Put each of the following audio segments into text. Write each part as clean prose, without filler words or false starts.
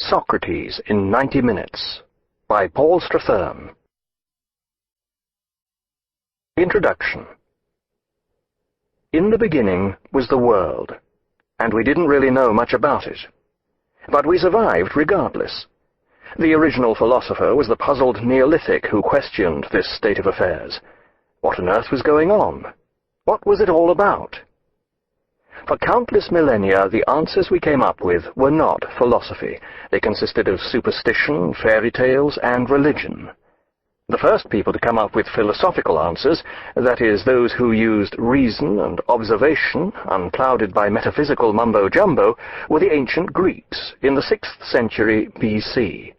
Socrates in 90 Minutes by Paul Strathern. Introduction. In the beginning was the world, and we didn't really know much about it. But we survived regardless. The original philosopher was the puzzled Neolithic who questioned this state of affairs. What on earth was going on? What was it all about? For countless millennia, the answers we came up with were not philosophy. They consisted of superstition, fairy tales, and religion. The first people to come up with philosophical answers, that is, those who used reason and observation, unclouded by metaphysical mumbo-jumbo, were the ancient Greeks in the 6th century BC.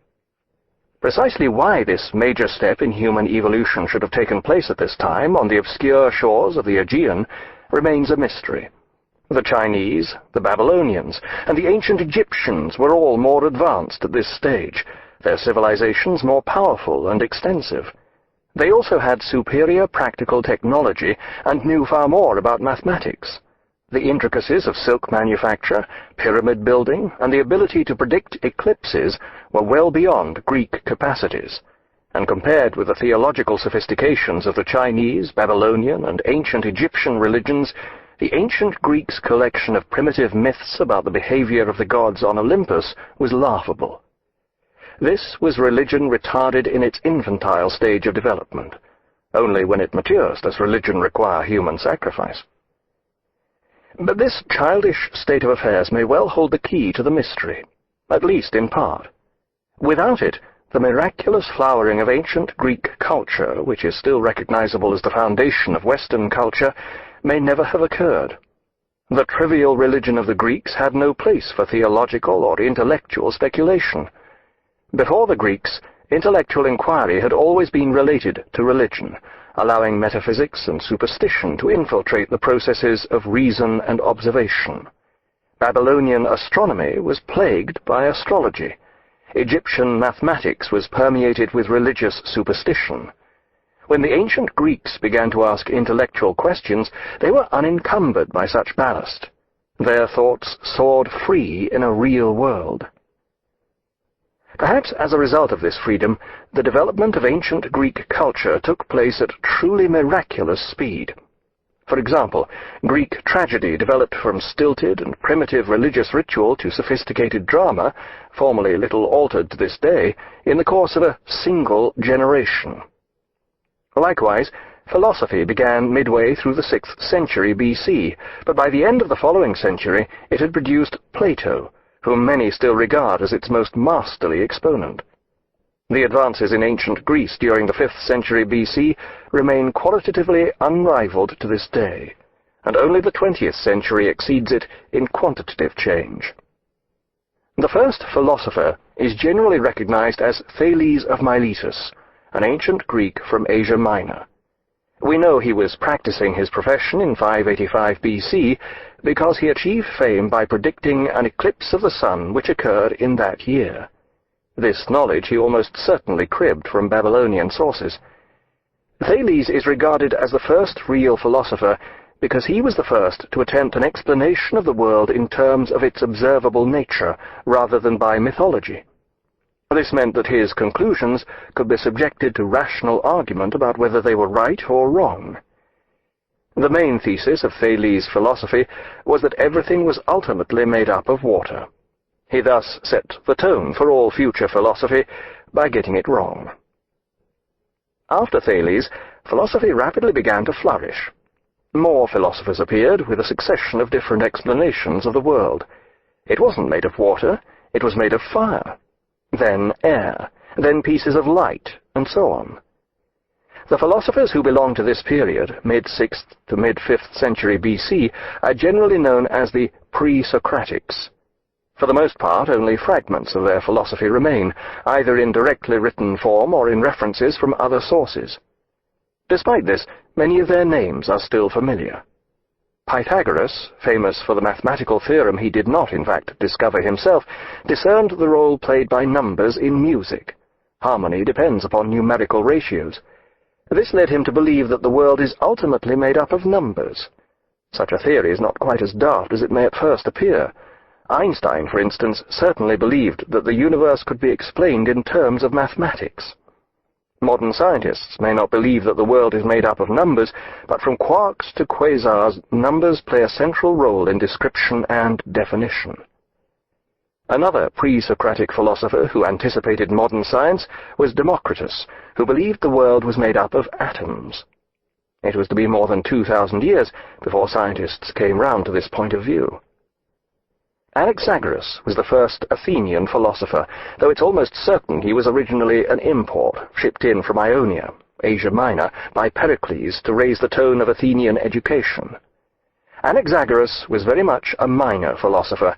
Precisely why this major step in human evolution should have taken place at this time on the obscure shores of the Aegean remains a mystery. The Chinese, the Babylonians, and the ancient Egyptians were all more advanced at this stage, their civilizations more powerful and extensive. They also had superior practical technology and knew far more about mathematics. The intricacies of silk manufacture, pyramid building, and the ability to predict eclipses were well beyond Greek capacities, and compared with the theological sophistications of the Chinese, Babylonian, and ancient Egyptian religions, the ancient Greeks' collection of primitive myths about the behavior of the gods on Olympus was laughable. This was religion retarded in its infantile stage of development. Only when it matures does religion require human sacrifice. But this childish state of affairs may well hold the key to the mystery, at least in part. Without it, the miraculous flowering of ancient Greek culture, which is still recognizable as the foundation of Western culture, may never have occurred. The trivial religion of the Greeks had no place for theological or intellectual speculation. Before the Greeks, intellectual inquiry had always been related to religion, allowing metaphysics and superstition to infiltrate the processes of reason and observation. Babylonian astronomy was plagued by astrology. Egyptian mathematics was permeated with religious superstition. When the ancient Greeks began to ask intellectual questions, they were unencumbered by such ballast. Their thoughts soared free in a real world. Perhaps as a result of this freedom, the development of ancient Greek culture took place at truly miraculous speed. For example, Greek tragedy developed from stilted and primitive religious ritual to sophisticated drama, formerly little altered to this day, in the course of a single generation. Likewise, philosophy began midway through the 6th century BC, but by the end of the following century it had produced Plato, whom many still regard as its most masterly exponent. The advances in ancient Greece during the 5th century BC remain qualitatively unrivaled to this day, and only the 20th century exceeds it in quantitative change. The first philosopher is generally recognized as Thales of Miletus, an ancient Greek from Asia Minor. We know he was practicing his profession in 585 BC because he achieved fame by predicting an eclipse of the sun which occurred in that year. This knowledge he almost certainly cribbed from Babylonian sources. Thales is regarded as the first real philosopher because he was the first to attempt an explanation of the world in terms of its observable nature rather than by mythology. This meant that his conclusions could be subjected to rational argument about whether they were right or wrong. The main thesis of Thales' philosophy was that everything was ultimately made up of water. He thus set the tone for all future philosophy by getting it wrong. After Thales, philosophy rapidly began to flourish. More philosophers appeared with a succession of different explanations of the world. It wasn't made of water, it was made of fire. Then air, then pieces of light, and so on. The philosophers who belong to this period, mid-6th to mid-5th century BC, are generally known as the pre-Socratics. For the most part, only fragments of their philosophy remain, either in directly written form or in references from other sources. Despite this, many of their names are still familiar. Pythagoras, famous for the mathematical theorem he did not, in fact, discover himself, discerned the role played by numbers in music. Harmony depends upon numerical ratios. This led him to believe that the world is ultimately made up of numbers. Such a theory is not quite as daft as it may at first appear. Einstein, for instance, certainly believed that the universe could be explained in terms of mathematics. Modern scientists may not believe that the world is made up of numbers, but from quarks to quasars, numbers play a central role in description and definition. Another pre-Socratic philosopher who anticipated modern science was Democritus, who believed the world was made up of atoms. It was to be more than 2,000 years before scientists came round to this point of view. Anaxagoras was the first Athenian philosopher, though it's almost certain he was originally an import, shipped in from Ionia, Asia Minor, by Pericles to raise the tone of Athenian education. Anaxagoras was very much a minor philosopher.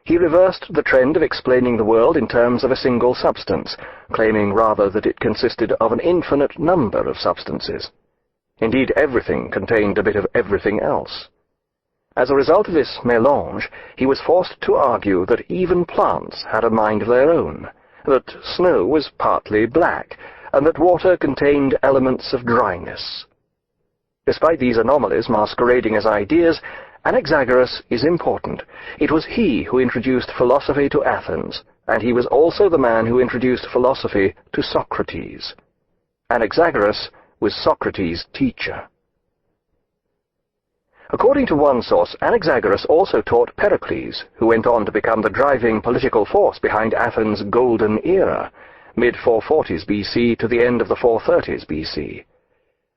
He reversed the trend of explaining the world in terms of a single substance, claiming rather that it consisted of an infinite number of substances. Indeed, everything contained a bit of everything else. As a result of this mélange, he was forced to argue that even plants had a mind of their own, that snow was partly black, and that water contained elements of dryness. Despite these anomalies masquerading as ideas, Anaxagoras is important. It was he who introduced philosophy to Athens, and he was also the man who introduced philosophy to Socrates. Anaxagoras was Socrates' teacher. According to one source, Anaxagoras also taught Pericles, who went on to become the driving political force behind Athens' golden era, mid-440s BC to the end of the 430s BC.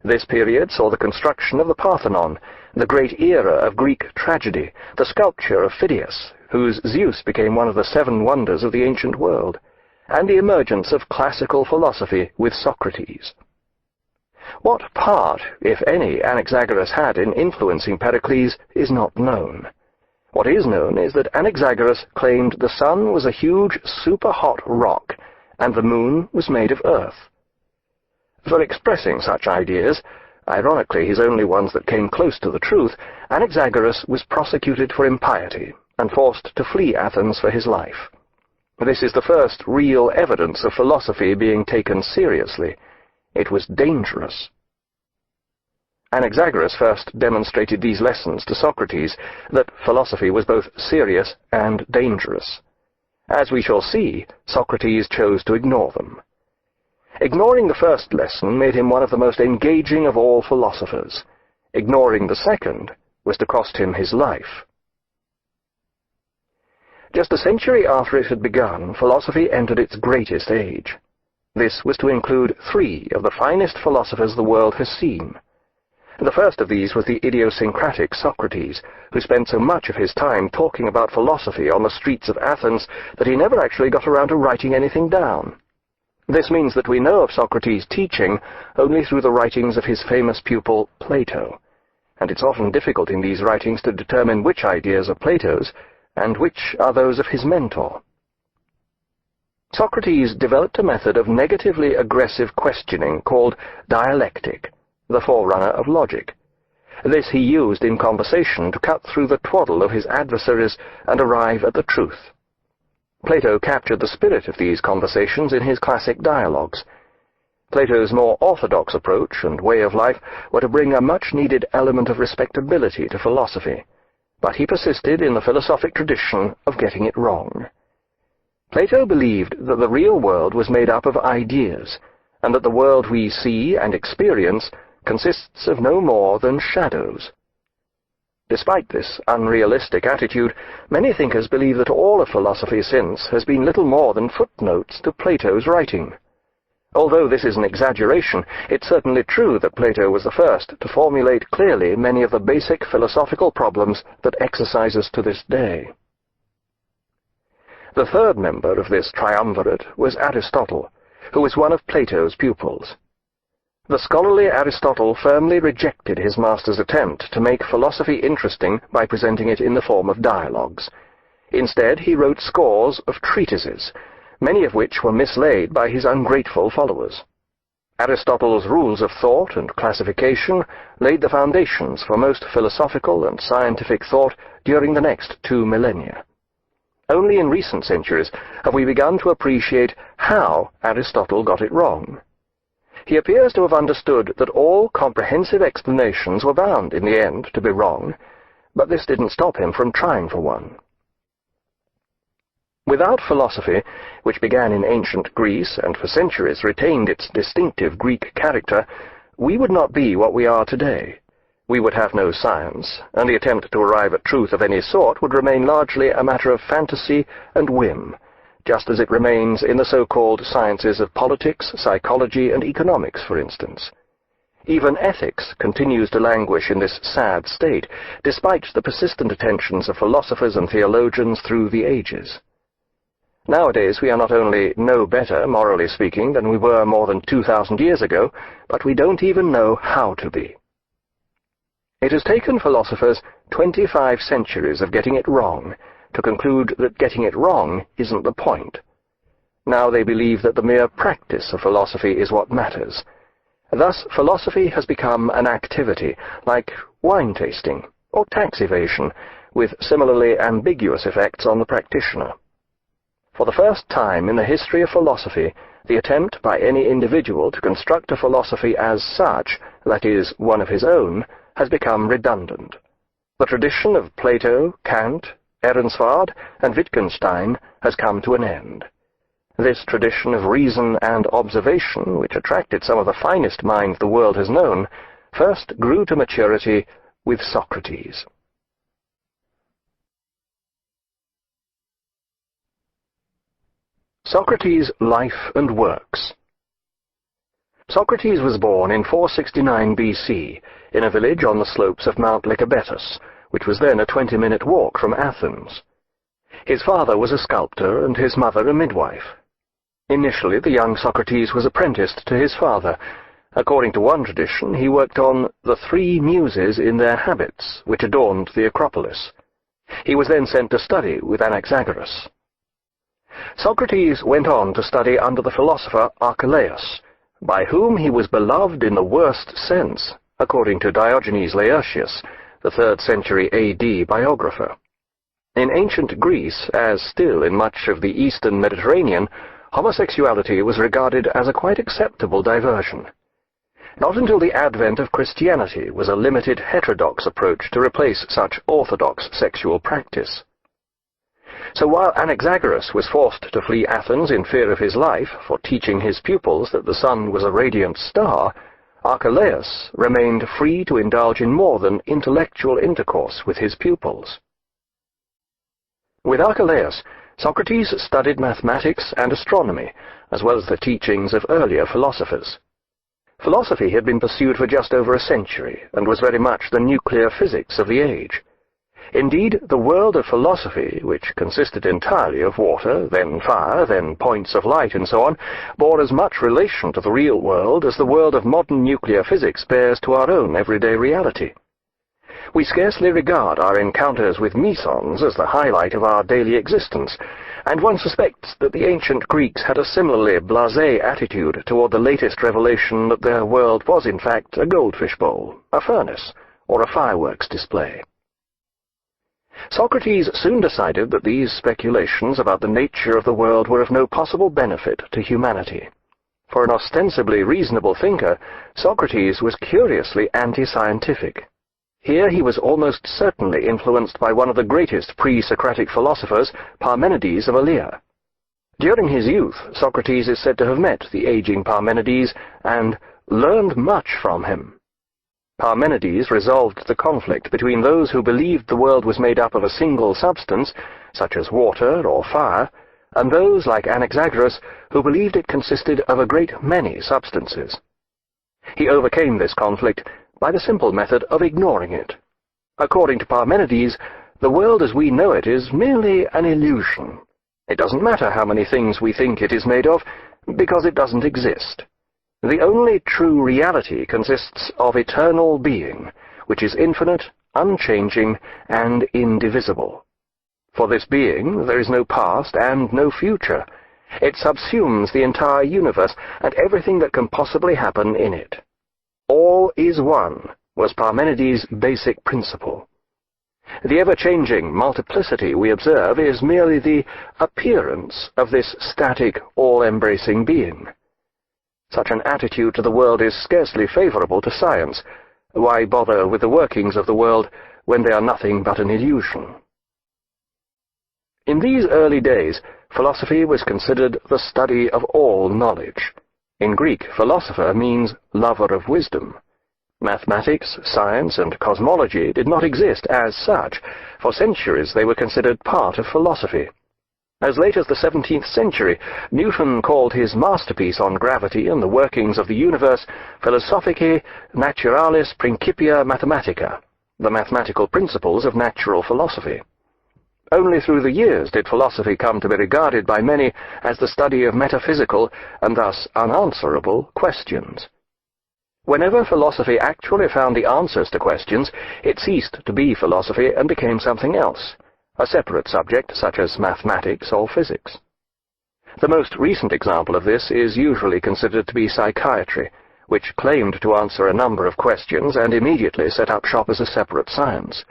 This period saw the construction of the Parthenon, the great era of Greek tragedy, the sculpture of Phidias, whose Zeus became one of the 7 wonders of the ancient world, and the emergence of classical philosophy with Socrates. What part, if any, Anaxagoras had in influencing Pericles is not known. What is known is that Anaxagoras claimed the sun was a huge, super-hot rock, and the moon was made of earth. For expressing such ideas, ironically his only ones that came close to the truth, Anaxagoras was prosecuted for impiety and forced to flee Athens for his life. This is the first real evidence of philosophy being taken seriously. It was dangerous. Anaxagoras first demonstrated these lessons to Socrates, that philosophy was both serious and dangerous. As we shall see, Socrates chose to ignore them. Ignoring the first lesson made him one of the most engaging of all philosophers. Ignoring the second was to cost him his life. Just a century after it had begun, philosophy entered its greatest age. This was to include 3 of the finest philosophers the world has seen. The first of these was the idiosyncratic Socrates, who spent so much of his time talking about philosophy on the streets of Athens that he never actually got around to writing anything down. This means that we know of Socrates' teaching only through the writings of his famous pupil Plato, and it's often difficult in these writings to determine which ideas are Plato's and which are those of his mentor. Socrates developed a method of negatively aggressive questioning called dialectic, the forerunner of logic. This he used in conversation to cut through the twaddle of his adversaries and arrive at the truth. Plato captured the spirit of these conversations in his classic dialogues. Plato's more orthodox approach and way of life were to bring a much-needed element of respectability to philosophy, but he persisted in the philosophic tradition of getting it wrong. Plato believed that the real world was made up of ideas, and that the world we see and experience consists of no more than shadows. Despite this unrealistic attitude, many thinkers believe that all of philosophy since has been little more than footnotes to Plato's writing. Although this is an exaggeration, it's certainly true that Plato was the first to formulate clearly many of the basic philosophical problems that exercise us to this day. The third member of this triumvirate was Aristotle, who was one of Plato's pupils. The scholarly Aristotle firmly rejected his master's attempt to make philosophy interesting by presenting it in the form of dialogues. Instead, he wrote scores of treatises, many of which were mislaid by his ungrateful followers. Aristotle's rules of thought and classification laid the foundations for most philosophical and scientific thought during the next 2 millennia. Only in recent centuries have we begun to appreciate how Aristotle got it wrong. He appears to have understood that all comprehensive explanations were bound, in the end, to be wrong, but this didn't stop him from trying for one. Without philosophy, which began in ancient Greece and for centuries retained its distinctive Greek character, we would not be what we are today. We would have no science, and the attempt to arrive at truth of any sort would remain largely a matter of fantasy and whim, just as it remains in the so-called sciences of politics, psychology, and economics, for instance. Even ethics continues to languish in this sad state, despite the persistent attentions of philosophers and theologians through the ages. Nowadays we are not only no better, morally speaking, than we were more than 2,000 years ago, but we don't even know how to be. It has taken philosophers 25 centuries of getting it wrong to conclude that getting it wrong isn't the point. Now they believe that the mere practice of philosophy is what matters. Thus, philosophy has become an activity, like wine tasting or tax evasion, with similarly ambiguous effects on the practitioner. For the first time in the history of philosophy, the attempt by any individual to construct a philosophy as such, that is, one of his own, has become redundant. The tradition of Plato, Kant, Ehrensvard, and Wittgenstein has come to an end. This tradition of reason and observation, which attracted some of the finest minds the world has known, first grew to maturity with Socrates. Socrates' life and works. Socrates was born in 469 BC in a village on the slopes of Mount Lycabettus, which was then a 20-minute walk from Athens. His father was a sculptor and his mother a midwife. Initially, the young Socrates was apprenticed to his father. According to one tradition, he worked on the 3 Muses in their habits, which adorned the Acropolis. He was then sent to study with Anaxagoras. Socrates went on to study under the philosopher Archelaus, by whom he was beloved in the worst sense, according to Diogenes Laertius, the 3rd century AD biographer. In ancient Greece, as still in much of the eastern Mediterranean, homosexuality was regarded as a quite acceptable diversion. Not until the advent of Christianity was a limited heterodox approach to replace such orthodox sexual practice. So while Anaxagoras was forced to flee Athens in fear of his life for teaching his pupils that the sun was a radiant star, Archelaus remained free to indulge in more than intellectual intercourse with his pupils. With Archelaus, Socrates studied mathematics and astronomy, as well as the teachings of earlier philosophers. Philosophy had been pursued for just over a century, and was very much the nuclear physics of the age. Indeed, the world of philosophy, which consisted entirely of water, then fire, then points of light, and so on, bore as much relation to the real world as the world of modern nuclear physics bears to our own everyday reality. We scarcely regard our encounters with mesons as the highlight of our daily existence, and one suspects that the ancient Greeks had a similarly blasé attitude toward the latest revelation that their world was in fact a goldfish bowl, a furnace, or a fireworks display. Socrates soon decided that these speculations about the nature of the world were of no possible benefit to humanity. For an ostensibly reasonable thinker, Socrates was curiously anti-scientific. Here he was almost certainly influenced by one of the greatest pre-Socratic philosophers, Parmenides of Elea. During his youth, Socrates is said to have met the aging Parmenides and learned much from him. Parmenides resolved the conflict between those who believed the world was made up of a single substance, such as water or fire, and those, like Anaxagoras, who believed it consisted of a great many substances. He overcame this conflict by the simple method of ignoring it. According to Parmenides, the world as we know it is merely an illusion. It doesn't matter how many things we think it is made of, because it doesn't exist. The only true reality consists of eternal being, which is infinite, unchanging, and indivisible. For this being, there is no past and no future. It subsumes the entire universe and everything that can possibly happen in it. All is one was Parmenides' basic principle. The ever-changing multiplicity we observe is merely the appearance of this static, all-embracing being. Such an attitude to the world is scarcely favorable to science. Why bother with the workings of the world when they are nothing but an illusion? In these early days, philosophy was considered the study of all knowledge. In Greek, philosopher means lover of wisdom. Mathematics, science, and cosmology did not exist as such. For centuries they were considered part of philosophy. As late as the 17th century, Newton called his masterpiece on gravity and the workings of the universe Philosophicae Naturalis Principia Mathematica, the mathematical principles of natural philosophy. Only through the years did philosophy come to be regarded by many as the study of metaphysical, and thus unanswerable, questions. Whenever philosophy actually found the answers to questions, it ceased to be philosophy and became something else, a separate subject such as mathematics or physics. The most recent example of this is usually considered to be psychiatry, which claimed to answer a number of questions and immediately set up shop as a separate science.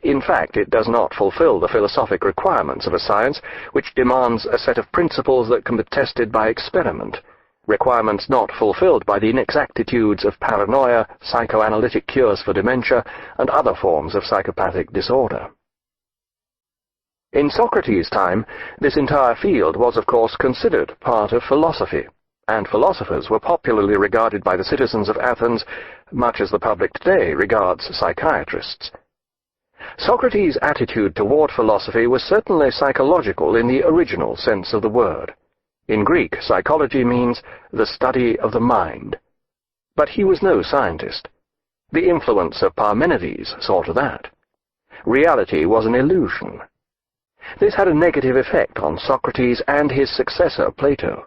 In fact, it does not fulfill the philosophic requirements of a science which demands a set of principles that can be tested by experiment, requirements not fulfilled by the inexactitudes of paranoia, psychoanalytic cures for dementia, and other forms of psychopathic disorder. In Socrates' time, this entire field was of course considered part of philosophy, and philosophers were popularly regarded by the citizens of Athens much as the public today regards psychiatrists. Socrates' attitude toward philosophy was certainly psychological in the original sense of the word. In Greek, psychology means the study of the mind. But he was no scientist. The influence of Parmenides saw to that. Reality was an illusion. This had a negative effect on Socrates and his successor, Plato.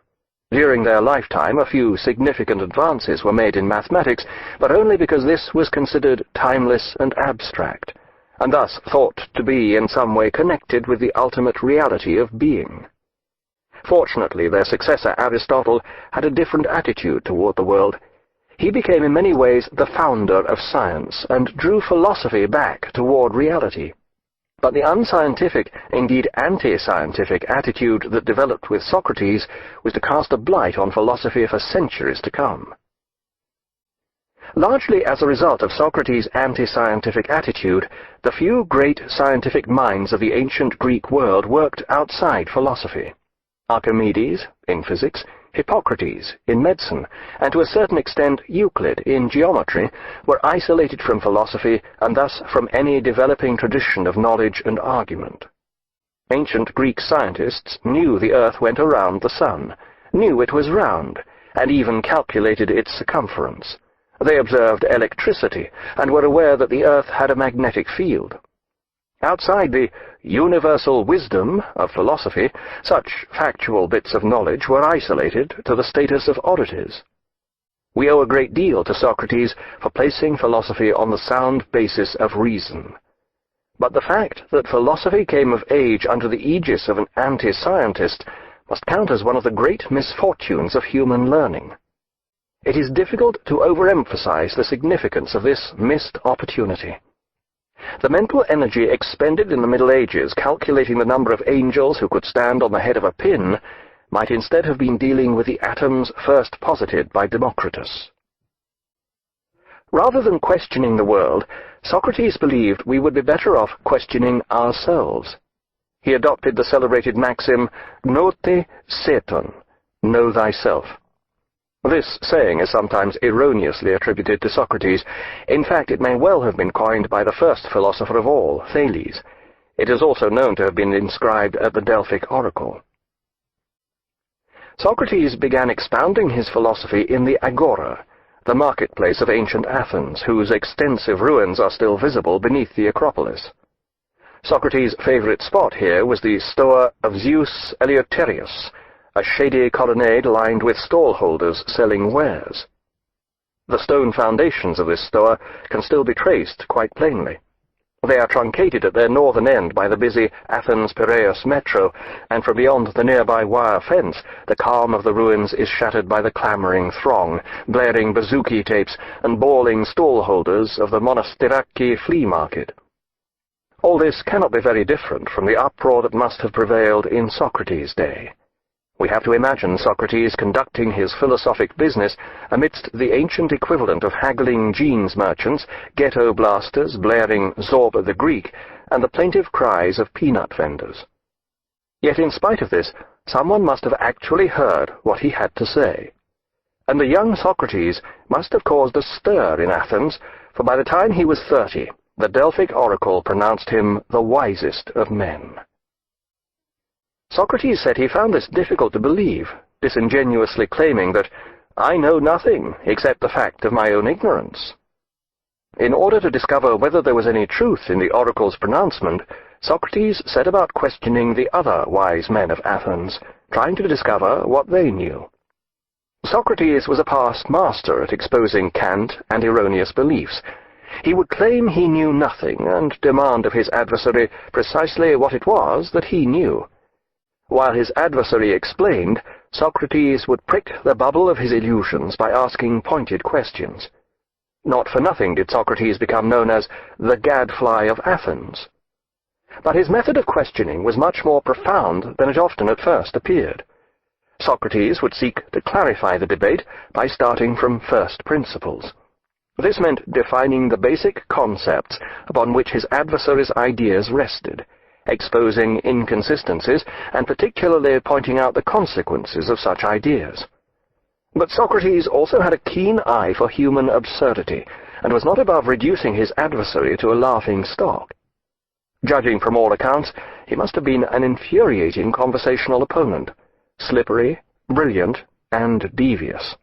During their lifetime, a few significant advances were made in mathematics, but only because this was considered timeless and abstract, and thus thought to be in some way connected with the ultimate reality of being. Fortunately, their successor Aristotle had a different attitude toward the world. He became in many ways the founder of science and drew philosophy back toward reality. But the unscientific, indeed anti-scientific attitude that developed with Socrates was to cast a blight on philosophy for centuries to come. Largely as a result of Socrates' anti-scientific attitude, the few great scientific minds of the ancient Greek world worked outside philosophy. Archimedes, in physics, Hippocrates, in medicine, and to a certain extent Euclid, in geometry, were isolated from philosophy and thus from any developing tradition of knowledge and argument. Ancient Greek scientists knew the earth went around the sun, knew it was round, and even calculated its circumference. They observed electricity, and were aware that the earth had a magnetic field. Outside the universal wisdom of philosophy, such factual bits of knowledge were isolated to the status of oddities. We owe a great deal to Socrates for placing philosophy on the sound basis of reason. But the fact that philosophy came of age under the aegis of an anti-scientist must count as one of the great misfortunes of human learning. It is difficult to overemphasize the significance of this missed opportunity. The mental energy expended in the Middle Ages calculating the number of angels who could stand on the head of a pin might instead have been dealing with the atoms first posited by Democritus. Rather than questioning the world, Socrates believed we would be better off questioning ourselves. He adopted the celebrated maxim, "Gnote seton," know thyself. This saying is sometimes erroneously attributed to Socrates. In fact, it may well have been coined by the first philosopher of all, Thales. It is also known to have been inscribed at the Delphic oracle. Socrates began expounding his philosophy in the Agora, the marketplace of ancient Athens, whose extensive ruins are still visible beneath the Acropolis. Socrates' favorite spot here was the Stoa of Zeus Eleutherius, a shady colonnade lined with stall-holders selling wares. The stone foundations of this stoa can still be traced quite plainly. They are truncated at their northern end by the busy Athens-Piraeus metro, and from beyond the nearby wire fence, the calm of the ruins is shattered by the clamoring throng, blaring bouzouki tapes and bawling stall-holders of the Monastiraki flea market. All this cannot be very different from the uproar that must have prevailed in Socrates' day. We have to imagine Socrates conducting his philosophic business amidst the ancient equivalent of haggling jeans merchants, ghetto blasters blaring Zorba the Greek, and the plaintive cries of peanut vendors. Yet in spite of this, someone must have actually heard what he had to say. And the young Socrates must have caused a stir in Athens, for by the time he was 30, the Delphic oracle pronounced him the wisest of men. Socrates said he found this difficult to believe, disingenuously claiming that, "I know nothing except the fact of my own ignorance." In order to discover whether there was any truth in the oracle's pronouncement, Socrates set about questioning the other wise men of Athens, trying to discover what they knew. Socrates was a past master at exposing cant and erroneous beliefs. He would claim he knew nothing and demand of his adversary precisely what it was that he knew. While his adversary explained, Socrates would prick the bubble of his illusions by asking pointed questions. Not for nothing did Socrates become known as the gadfly of Athens. But his method of questioning was much more profound than it often at first appeared. Socrates would seek to clarify the debate by starting from first principles. This meant defining the basic concepts upon which his adversary's ideas rested, exposing inconsistencies, and particularly pointing out the consequences of such ideas. But Socrates also had a keen eye for human absurdity, and was not above reducing his adversary to a laughing stock. Judging from all accounts, he must have been an infuriating conversational opponent, slippery, brilliant, and devious.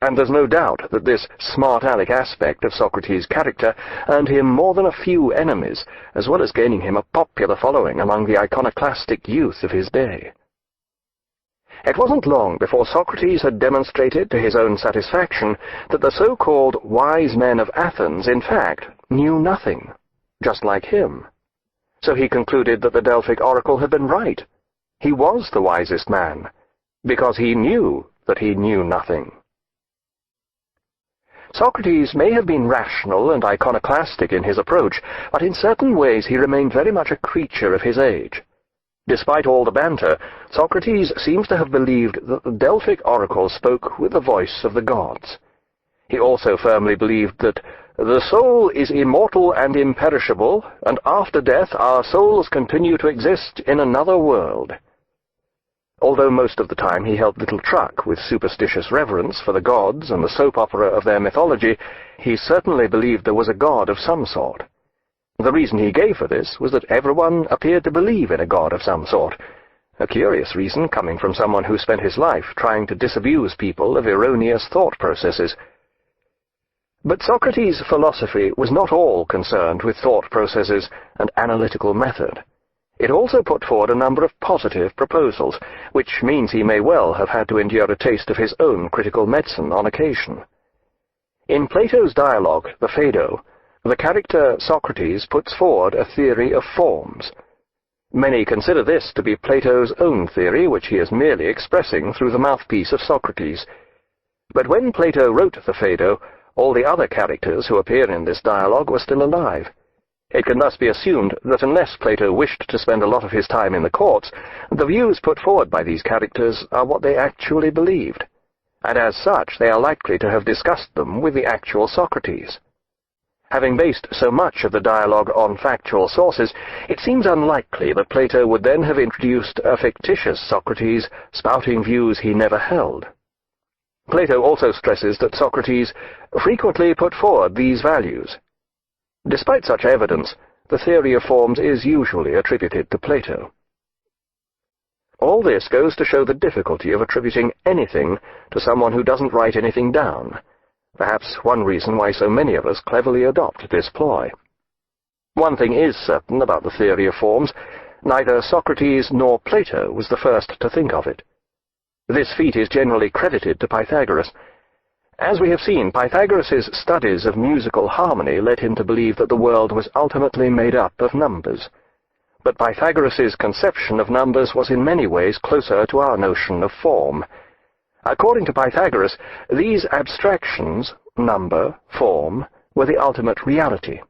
And there's no doubt that this smart-aleck aspect of Socrates' character earned him more than a few enemies, as well as gaining him a popular following among the iconoclastic youth of his day. It wasn't long before Socrates had demonstrated to his own satisfaction that the so-called wise men of Athens, in fact, knew nothing, just like him. So he concluded that the Delphic oracle had been right. He was the wisest man, because he knew that he knew nothing. Socrates may have been rational and iconoclastic in his approach, but in certain ways he remained very much a creature of his age. Despite all the banter, Socrates seems to have believed that the Delphic oracle spoke with the voice of the gods. He also firmly believed that the soul is immortal and imperishable, and after death our souls continue to exist in another world. Although most of the time he held little truck with superstitious reverence for the gods and the soap opera of their mythology, he certainly believed there was a god of some sort. The reason he gave for this was that everyone appeared to believe in a god of some sort, a curious reason coming from someone who spent his life trying to disabuse people of erroneous thought processes. But Socrates' philosophy was not all concerned with thought processes and analytical method. It also put forward a number of positive proposals, which means he may well have had to endure a taste of his own critical medicine on occasion. In Plato's dialogue, the Phaedo, the character Socrates puts forward a theory of forms. Many consider this to be Plato's own theory, which he is merely expressing through the mouthpiece of Socrates. But when Plato wrote the Phaedo, all the other characters who appear in this dialogue were still alive. It can thus be assumed that unless Plato wished to spend a lot of his time in the courts, the views put forward by these characters are what they actually believed, and as such they are likely to have discussed them with the actual Socrates. Having based so much of the dialogue on factual sources, it seems unlikely that Plato would then have introduced a fictitious Socrates spouting views he never held. Plato also stresses that Socrates frequently put forward these values. Despite such evidence, the theory of forms is usually attributed to Plato. All this goes to show the difficulty of attributing anything to someone who doesn't write anything down, perhaps one reason why so many of us cleverly adopt this ploy. One thing is certain about the theory of forms: neither Socrates nor Plato was the first to think of it. This feat is generally credited to Pythagoras. As we have seen, Pythagoras' studies of musical harmony led him to believe that the world was ultimately made up of numbers. But Pythagoras' conception of numbers was in many ways closer to our notion of form. According to Pythagoras, these abstractions, number, form, were the ultimate reality.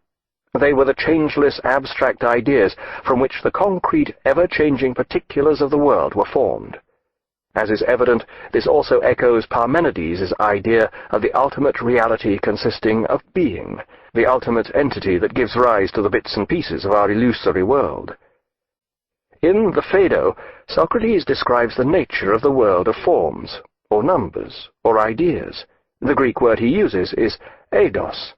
They were the changeless abstract ideas from which the concrete, ever-changing particulars of the world were formed. As is evident, this also echoes Parmenides' idea of the ultimate reality consisting of being, the ultimate entity that gives rise to the bits and pieces of our illusory world. In the Phaedo, Socrates describes the nature of the world of forms, or numbers, or ideas. The Greek word he uses is eidos.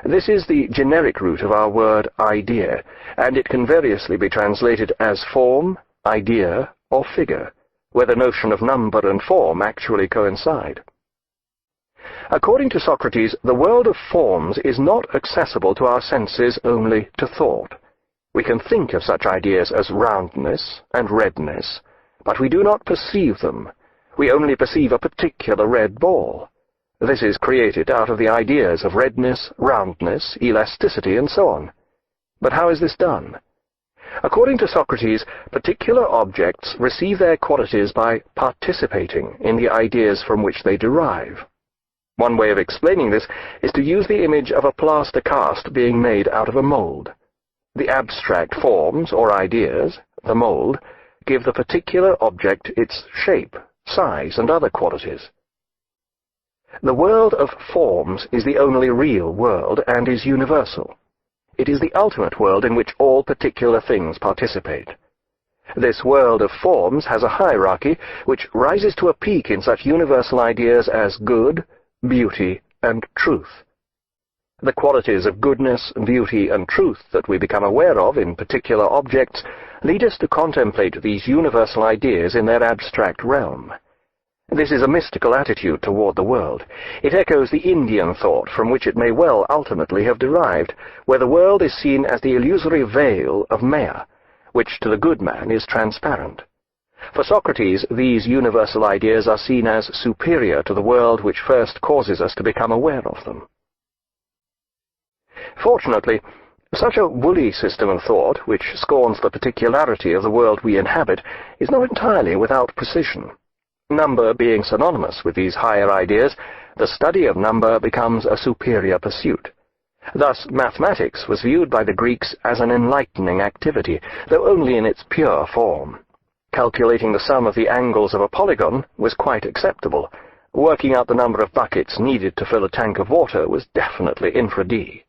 This is the generic root of our word idea, and it can variously be translated as form, idea, or figure, where the notion of number and form actually coincide. According to Socrates, the world of forms is not accessible to our senses, only to thought. We can think of such ideas as roundness and redness, but we do not perceive them. We only perceive a particular red ball. This is created out of the ideas of redness, roundness, elasticity, and so on. But how is this done? According to Socrates, particular objects receive their qualities by participating in the ideas from which they derive. One way of explaining this is to use the image of a plaster cast being made out of a mold. The abstract forms or ideas, the mold, give the particular object its shape, size, and other qualities. The world of forms is the only real world and is universal. It is the ultimate world in which all particular things participate. This world of forms has a hierarchy which rises to a peak in such universal ideas as good, beauty, and truth. The qualities of goodness, beauty, and truth that we become aware of in particular objects lead us to contemplate these universal ideas in their abstract realm. This is a mystical attitude toward the world. It echoes the Indian thought from which it may well ultimately have derived, where the world is seen as the illusory veil of Maya, which to the good man is transparent. For Socrates, these universal ideas are seen as superior to the world which first causes us to become aware of them. Fortunately, such a woolly system of thought, which scorns the particularity of the world we inhabit, is not entirely without precision. Number being synonymous with these higher ideas, the study of number becomes a superior pursuit. Thus, mathematics was viewed by the Greeks as an enlightening activity, though only in its pure form. Calculating the sum of the angles of a polygon was quite acceptable. Working out the number of buckets needed to fill a tank of water was definitely infra D.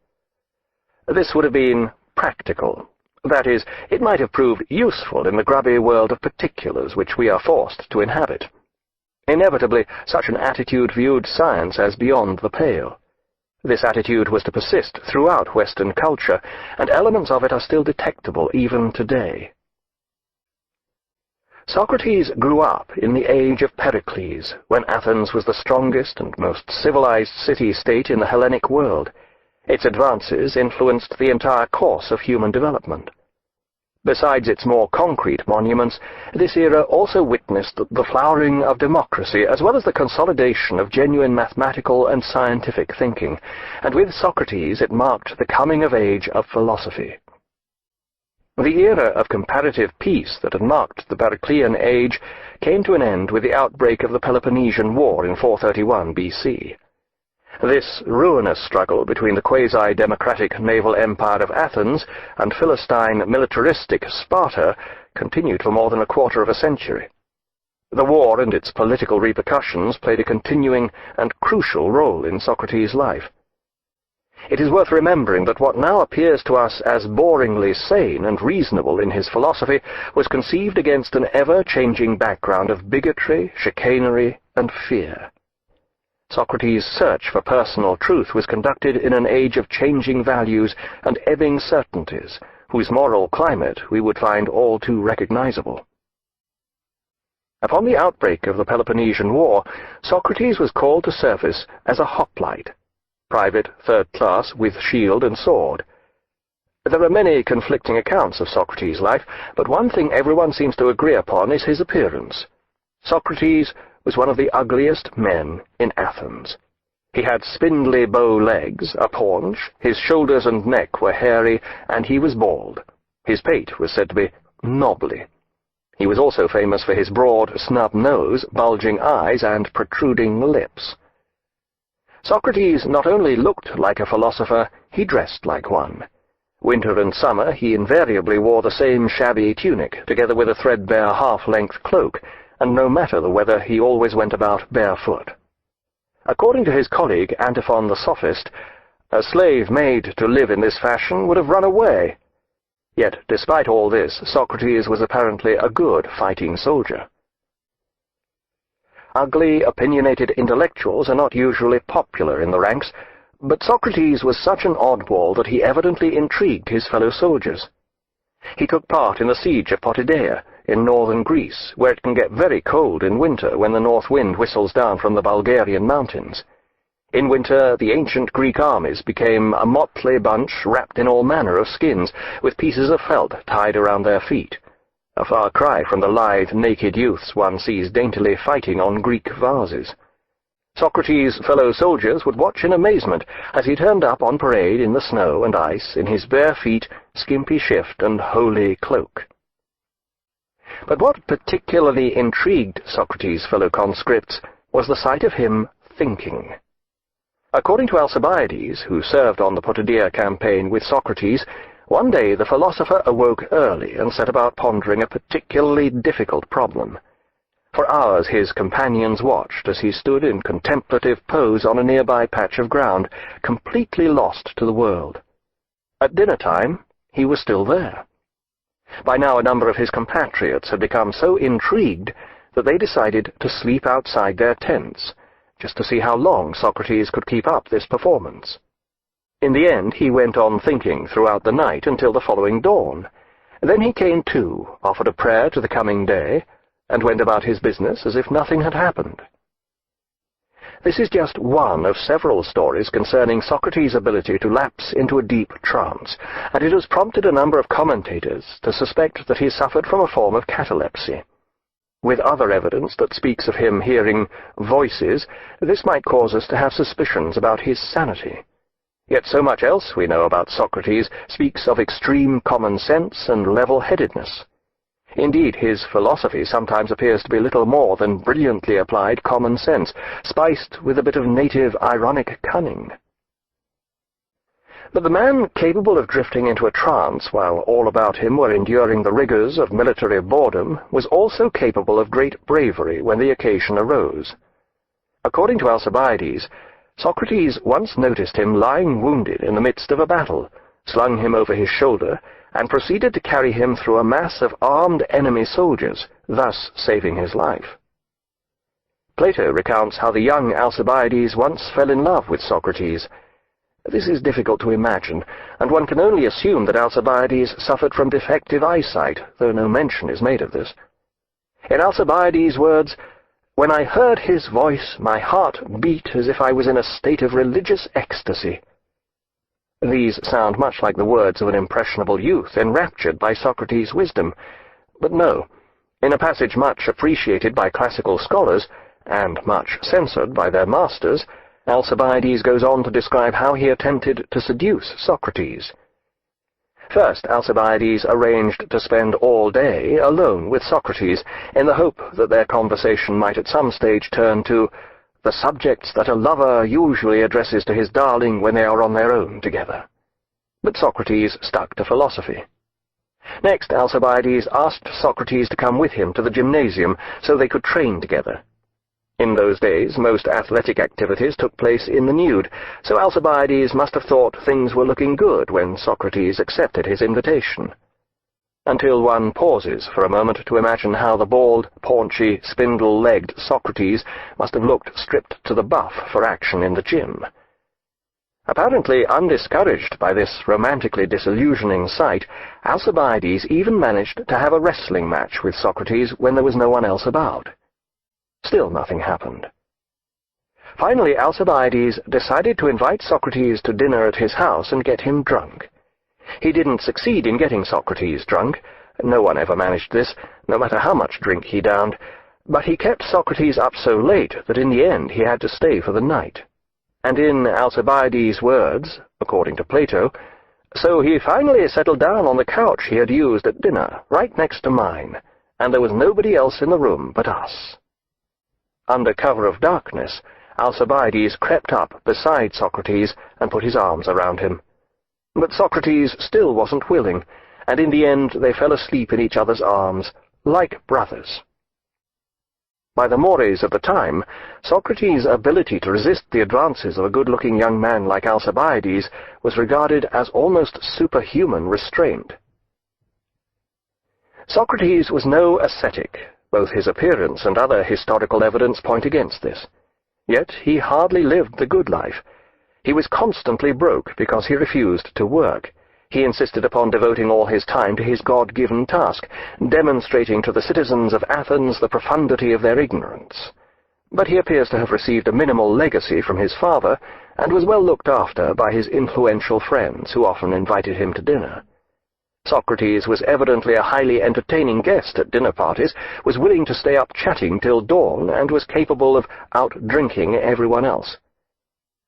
This would have been practical. That is, it might have proved useful in the grubby world of particulars which we are forced to inhabit. Inevitably, such an attitude viewed science as beyond the pale. This attitude was to persist throughout Western culture, and elements of it are still detectable even today. Socrates grew up in the age of Pericles, when Athens was the strongest and most civilized city-state in the Hellenic world. Its advances influenced the entire course of human development. Besides its more concrete monuments, this era also witnessed the flowering of democracy as well as the consolidation of genuine mathematical and scientific thinking, and with Socrates it marked the coming of age of philosophy. The era of comparative peace that had marked the Periclean age came to an end with the outbreak of the Peloponnesian War in 431 BC. This ruinous struggle between the quasi-democratic naval empire of Athens and Philistine militaristic Sparta continued for more than a quarter of a century. The war and its political repercussions played a continuing and crucial role in Socrates' life. It is worth remembering that what now appears to us as boringly sane and reasonable in his philosophy was conceived against an ever-changing background of bigotry, chicanery, and fear. Socrates' search for personal truth was conducted in an age of changing values and ebbing certainties, whose moral climate we would find all too recognizable. Upon the outbreak of the Peloponnesian War, Socrates was called to service as a hoplite, private, third class, with shield and sword. There are many conflicting accounts of Socrates' life, but one thing everyone seems to agree upon is his appearance. Socrates was one of the ugliest men in Athens. He had spindly bow legs, a paunch, his shoulders and neck were hairy, and he was bald. His pate was said to be knobbly. He was also famous for his broad, snub nose, bulging eyes, and protruding lips. Socrates not only looked like a philosopher, he dressed like one. Winter and summer he invariably wore the same shabby tunic, together with a threadbare half-length cloak, and no matter the weather he always went about barefoot. According to his colleague Antiphon the Sophist, a slave made to live in this fashion would have run away. Yet, despite all this, Socrates was apparently a good fighting soldier. Ugly, opinionated intellectuals are not usually popular in the ranks, but Socrates was such an oddball that he evidently intrigued his fellow soldiers. He took part in the siege of Potidæa in northern Greece, where it can get very cold in winter when the north wind whistles down from the Bulgarian mountains. In winter, the ancient Greek armies became a motley bunch wrapped in all manner of skins, with pieces of felt tied around their feet, a far cry from the lithe, naked youths one sees daintily fighting on Greek vases. Socrates' fellow soldiers would watch in amazement as he turned up on parade in the snow and ice in his bare feet, skimpy shift, and holy cloak. But what particularly intrigued Socrates' fellow conscripts was the sight of him thinking. According to Alcibiades, who served on the Potidæa campaign with Socrates, one day the philosopher awoke early and set about pondering a particularly difficult problem. For hours his companions watched as he stood in contemplative pose on a nearby patch of ground, completely lost to the world. At dinner time, he was still there. By now a number of his compatriots had become so intrigued that they decided to sleep outside their tents, just to see how long Socrates could keep up this performance. In the end, he went on thinking throughout the night until the following dawn. Then he came to, offered a prayer to the coming day, and went about his business as if nothing had happened. This is just one of several stories concerning Socrates' ability to lapse into a deep trance, and it has prompted a number of commentators to suspect that he suffered from a form of catalepsy. With other evidence that speaks of him hearing voices, this might cause us to have suspicions about his sanity. Yet so much else we know about Socrates speaks of extreme common sense and level-headedness. Indeed, his philosophy sometimes appears to be little more than brilliantly applied common sense, spiced with a bit of native ironic cunning. But the man capable of drifting into a trance while all about him were enduring the rigors of military boredom was also capable of great bravery when the occasion arose. According to Alcibiades, Socrates once noticed him lying wounded in the midst of a battle, slung him over his shoulder, and proceeded to carry him through a mass of armed enemy soldiers, thus saving his life. Plato recounts how the young Alcibiades once fell in love with Socrates. This is difficult to imagine, and one can only assume that Alcibiades suffered from defective eyesight, though no mention is made of this. In Alcibiades' words, "When I heard his voice, my heart beat as if I was in a state of religious ecstasy." These sound much like the words of an impressionable youth enraptured by Socrates' wisdom. But no, in a passage much appreciated by classical scholars, and much censored by their masters, Alcibiades goes on to describe how he attempted to seduce Socrates. First, Alcibiades arranged to spend all day alone with Socrates, in the hope that their conversation might at some stage turn to the subjects that a lover usually addresses to his darling when they are on their own together. But Socrates stuck to philosophy. Next, Alcibiades asked Socrates to come with him to the gymnasium so they could train together. In those days, most athletic activities took place in the nude, so Alcibiades must have thought things were looking good when Socrates accepted his invitation. Until one pauses for a moment to imagine how the bald, paunchy, spindle-legged Socrates must have looked stripped to the buff for action in the gym. Apparently undiscouraged by this romantically disillusioning sight, Alcibiades even managed to have a wrestling match with Socrates when there was no one else about. Still nothing happened. Finally, Alcibiades decided to invite Socrates to dinner at his house and get him drunk. He didn't succeed in getting Socrates drunk. No one ever managed this, no matter how much drink he downed. But he kept Socrates up so late that in the end he had to stay for the night. And in Alcibiades' words, according to Plato, so he finally settled down on the couch he had used at dinner, right next to mine, and there was nobody else in the room but us. Under cover of darkness, Alcibiades crept up beside Socrates and put his arms around him. But Socrates still wasn't willing, and in the end they fell asleep in each other's arms, like brothers. By the mores of the time, Socrates' ability to resist the advances of a good-looking young man like Alcibiades was regarded as almost superhuman restraint. Socrates was no ascetic. Both his appearance and other historical evidence point against this. Yet he hardly lived the good life. He was constantly broke because he refused to work. He insisted upon devoting all his time to his God-given task, demonstrating to the citizens of Athens the profundity of their ignorance. But he appears to have received a minimal legacy from his father, and was well looked after by his influential friends, who often invited him to dinner. Socrates was evidently a highly entertaining guest at dinner parties, was willing to stay up chatting till dawn, and was capable of out-drinking everyone else.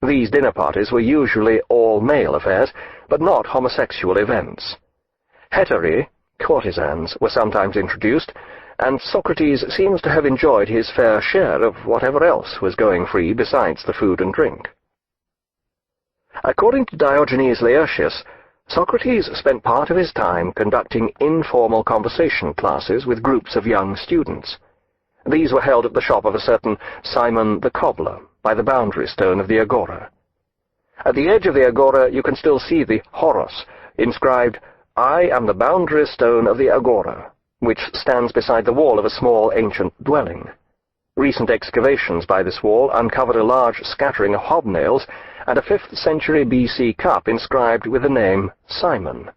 These dinner parties were usually all-male affairs, but not homosexual events. Heterae, courtesans, were sometimes introduced, and Socrates seems to have enjoyed his fair share of whatever else was going free besides the food and drink. According to Diogenes Laertius, Socrates spent part of his time conducting informal conversation classes with groups of young students. These were held at the shop of a certain Simon the cobbler, by the boundary stone of the agora. At the edge of the agora you can still see the horos, inscribed, "I am the boundary stone of the agora," which stands beside the wall of a small ancient dwelling. Recent excavations by this wall uncovered a large scattering of hobnails and a 5th century BC cup inscribed with the name Simon.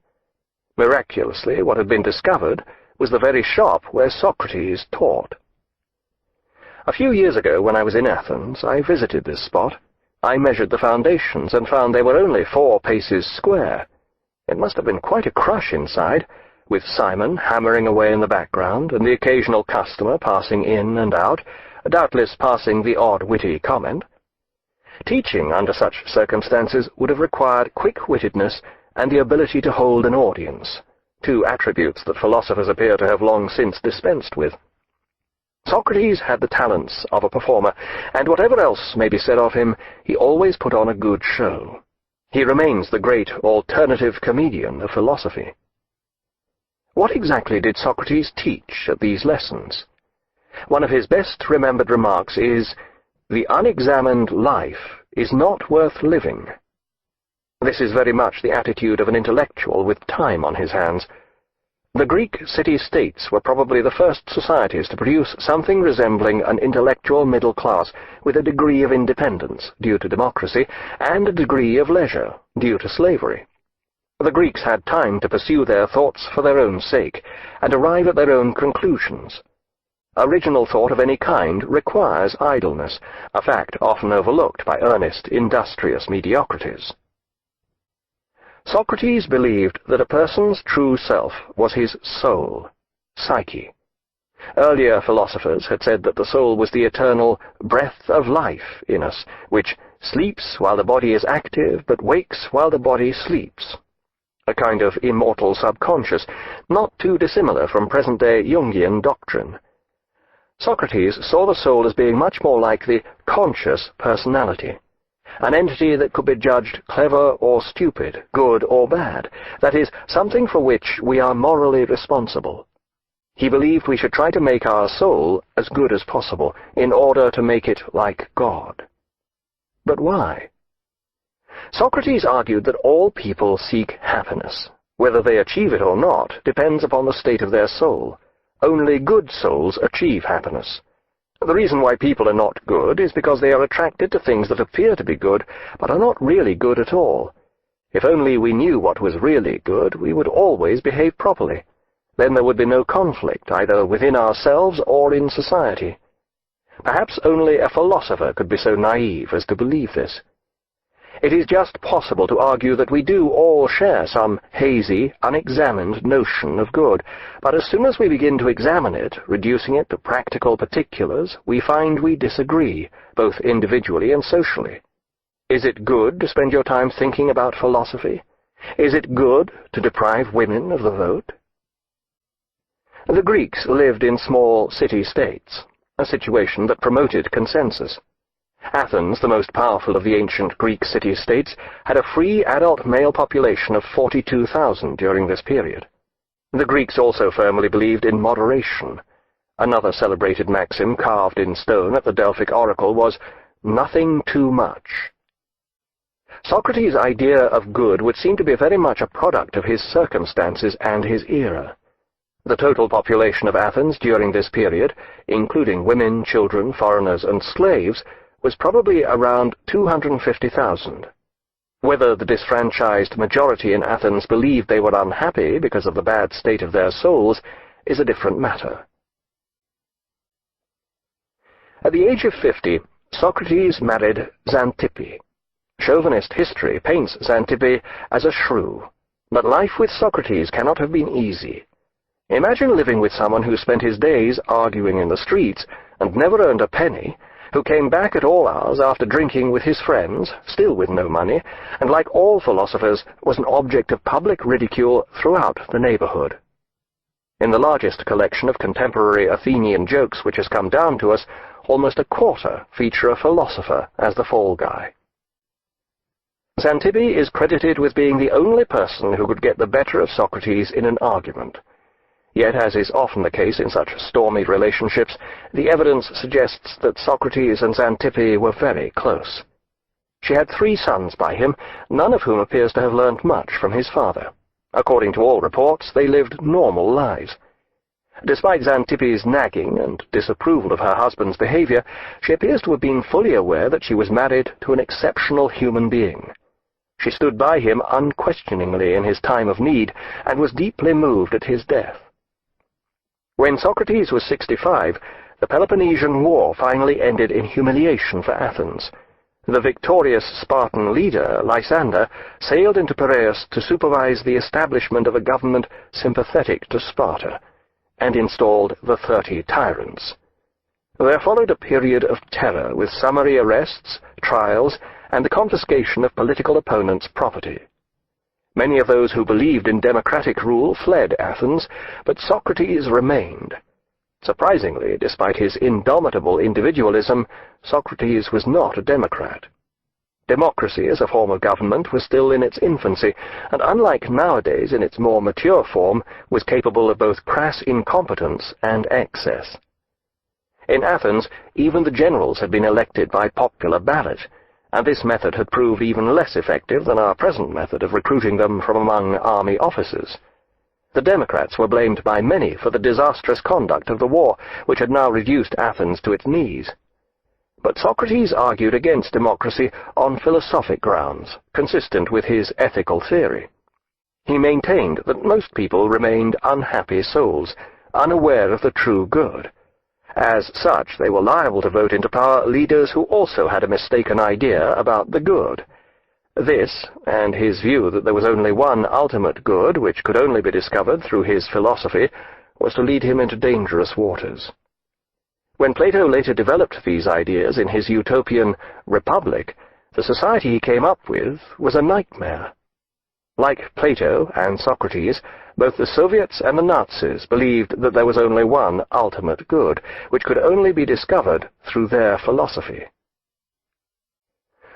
Miraculously, what had been discovered was the very shop where Socrates taught. A few years ago, when I was in Athens, I visited this spot. I measured the foundations and found they were only 4 paces square. It must have been quite a crush inside, with Simon hammering away in the background, and the occasional customer passing in and out, doubtless passing the odd witty comment. Teaching under such circumstances would have required quick-wittedness and the ability to hold an audience, 2 attributes that philosophers appear to have long since dispensed with. Socrates had the talents of a performer, and whatever else may be said of him, he always put on a good show. He remains the great alternative comedian of philosophy. What exactly did Socrates teach at these lessons? One of his best-remembered remarks is, "The unexamined life is not worth living." This is very much the attitude of an intellectual with time on his hands. The Greek city-states were probably the first societies to produce something resembling an intellectual middle class, with a degree of independence, due to democracy, and a degree of leisure, due to slavery. The Greeks had time to pursue their thoughts for their own sake, and arrive at their own conclusions. Original thought of any kind requires idleness, a fact often overlooked by earnest, industrious mediocrities. Socrates believed that a person's true self was his soul, psyche. Earlier philosophers had said that the soul was the eternal breath of life in us, which sleeps while the body is active, but wakes while the body sleeps. A kind of immortal subconscious, not too dissimilar from present-day Jungian doctrine. Socrates saw the soul as being much more like the conscious personality, an entity that could be judged clever or stupid, good or bad, that is, something for which we are morally responsible. He believed we should try to make our soul as good as possible, in order to make it like God. But why? Socrates argued that all people seek happiness. Whether they achieve it or not depends upon the state of their soul. Only good souls achieve happiness. The reason why people are not good is because they are attracted to things that appear to be good, but are not really good at all. If only we knew what was really good, we would always behave properly. Then there would be no conflict, either within ourselves or in society. Perhaps only a philosopher could be so naive as to believe this. It is just possible to argue that we do all share some hazy, unexamined notion of good, but as soon as we begin to examine it, reducing it to practical particulars, we find we disagree, both individually and socially. Is it good to spend your time thinking about philosophy? Is it good to deprive women of the vote? The Greeks lived in small city-states, a situation that promoted consensus. Athens, the most powerful of the ancient Greek city-states, had a free adult male population of 42,000 during this period. The Greeks also firmly believed in moderation. Another celebrated maxim carved in stone at the Delphic oracle was, "Nothing too much." Socrates' idea of good would seem to be very much a product of his circumstances and his era. The total population of Athens during this period, including women, children, foreigners, and slaves, was probably around 250,000. Whether the disfranchised majority in Athens believed they were unhappy because of the bad state of their souls is a different matter. At the age of 50, Socrates married Xanthippe. Chauvinist history paints Xanthippe as a shrew, but life with Socrates cannot have been easy. Imagine living with someone who spent his days arguing in the streets and never earned a penny, who came back at all hours after drinking with his friends, still with no money, and like all philosophers was an object of public ridicule throughout the neighborhood. In the largest collection of contemporary Athenian jokes which has come down to us, almost a quarter feature a philosopher as the fall guy. Xanthippe is credited with being the only person who could get the better of Socrates in an argument. Yet, as is often the case in such stormy relationships, the evidence suggests that Socrates and Xanthippe were very close. She had 3 sons by him, none of whom appears to have learnt much from his father. According to all reports, they lived normal lives. Despite Xanthippe's nagging and disapproval of her husband's behavior, she appears to have been fully aware that she was married to an exceptional human being. She stood by him unquestioningly in his time of need, and was deeply moved at his death. When Socrates was 65, the Peloponnesian War finally ended in humiliation for Athens. The victorious Spartan leader, Lysander, sailed into Piraeus to supervise the establishment of a government sympathetic to Sparta, and installed the 30 tyrants. There followed a period of terror with summary arrests, trials, and the confiscation of political opponents' property. Many of those who believed in democratic rule fled Athens, but Socrates remained. Surprisingly, despite his indomitable individualism, Socrates was not a democrat. Democracy as a form of government was still in its infancy, and unlike nowadays in its more mature form, was capable of both crass incompetence and excess. In Athens, even the generals had been elected by popular ballot, and this method had proved even less effective than our present method of recruiting them from among army officers. The Democrats were blamed by many for the disastrous conduct of the war, which had now reduced Athens to its knees. But Socrates argued against democracy on philosophic grounds, consistent with his ethical theory. He maintained that most people remained unhappy souls, unaware of the true good. As such, they were liable to vote into power leaders who also had a mistaken idea about the good. This, and his view that there was only one ultimate good, which could only be discovered through his philosophy, was to lead him into dangerous waters. When Plato later developed these ideas in his utopian Republic, the society he came up with was a nightmare. Like Plato and Socrates, both the Soviets and the Nazis believed that there was only one ultimate good, which could only be discovered through their philosophy.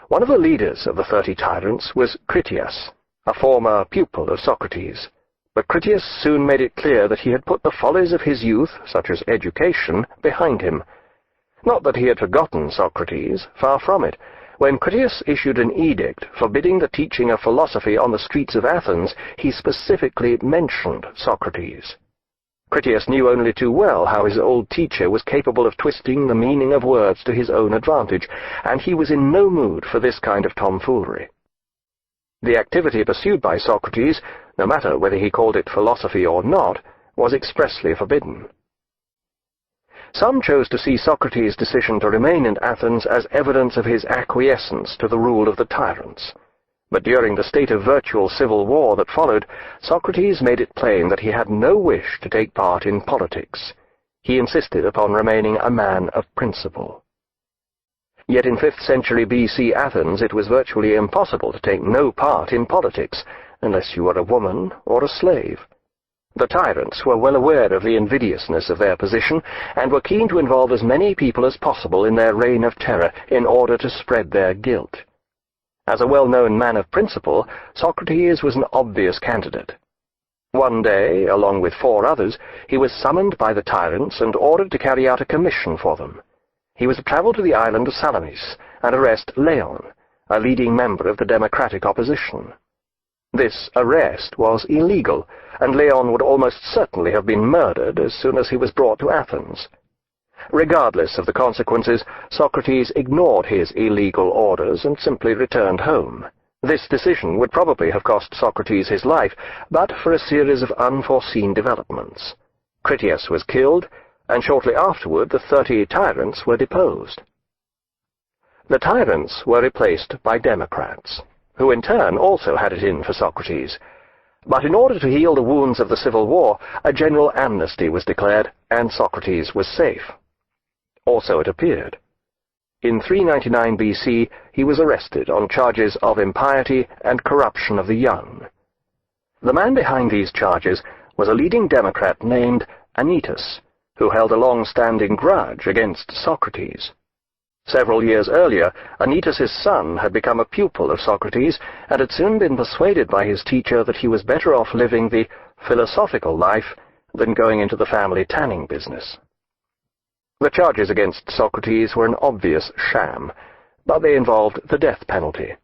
One of the leaders of the 30 tyrants was Critias, a former pupil of Socrates. But Critias soon made it clear that he had put the follies of his youth, such as education, behind him. Not that he had forgotten Socrates, far from it. When Critias issued an edict forbidding the teaching of philosophy on the streets of Athens, he specifically mentioned Socrates. Critias knew only too well how his old teacher was capable of twisting the meaning of words to his own advantage, and he was in no mood for this kind of tomfoolery. The activity pursued by Socrates, no matter whether he called it philosophy or not, was expressly forbidden. Some chose to see Socrates' decision to remain in Athens as evidence of his acquiescence to the rule of the tyrants. But during the state of virtual civil war that followed, Socrates made it plain that he had no wish to take part in politics. He insisted upon remaining a man of principle. Yet in 5th century BC Athens it was virtually impossible to take no part in politics, unless you were a woman or a slave. The tyrants were well aware of the invidiousness of their position, and were keen to involve as many people as possible in their reign of terror in order to spread their guilt. As a well-known man of principle, Socrates was an obvious candidate. One day, along with 4 others, he was summoned by the tyrants and ordered to carry out a commission for them. He was to travel to the island of Salamis and arrest Leon, a leading member of the democratic opposition. This arrest was illegal, and Leon would almost certainly have been murdered as soon as he was brought to Athens. Regardless of the consequences, Socrates ignored his illegal orders and simply returned home. This decision would probably have cost Socrates his life, but for a series of unforeseen developments. Critias was killed, and shortly afterward the 30 tyrants were deposed. The tyrants were replaced by democrats, who in turn also had it in for Socrates. But in order to heal the wounds of the civil war, a general amnesty was declared, and Socrates was safe. Also it appeared. In 399 BC, he was arrested on charges of impiety and corruption of the young. The man behind these charges was a leading democrat named Anytus, who held a long-standing grudge against Socrates. Several years earlier, Anytus's son had become a pupil of Socrates and had soon been persuaded by his teacher that he was better off living the philosophical life than going into the family tanning business. The charges against Socrates were an obvious sham, but they involved the death penalty.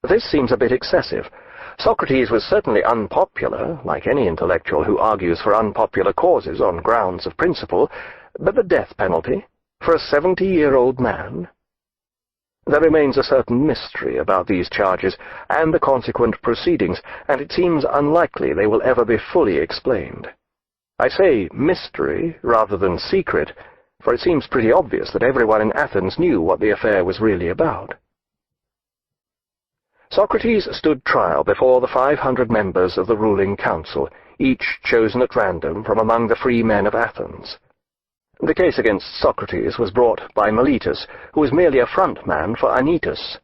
This seems a bit excessive. Socrates was certainly unpopular, like any intellectual who argues for unpopular causes on grounds of principle, but the death penalty, for a 70-year-old man? There remains a certain mystery about these charges and the consequent proceedings, and it seems unlikely they will ever be fully explained. I say mystery rather than secret, for it seems pretty obvious that everyone in Athens knew what the affair was really about. Socrates stood trial before the 500 members of the ruling council, each chosen at random from among the free men of Athens. The case against Socrates was brought by Meletus, who was merely a front man for Anytus.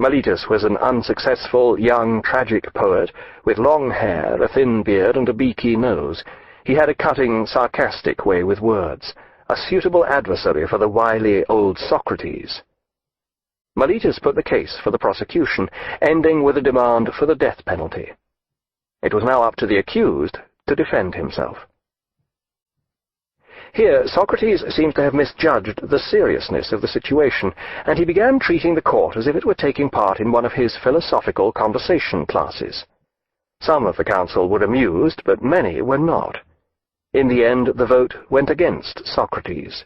Meletus was an unsuccessful, young, tragic poet with long hair, a thin beard, and a beaky nose. He had a cutting, sarcastic way with words, a suitable adversary for the wily old Socrates. Meletus put the case for the prosecution, ending with a demand for the death penalty. It was now up to the accused to defend himself. Here, Socrates seems to have misjudged the seriousness of the situation, and he began treating the court as if it were taking part in one of his philosophical conversation classes. Some of the council were amused, but many were not. In the end, the vote went against Socrates,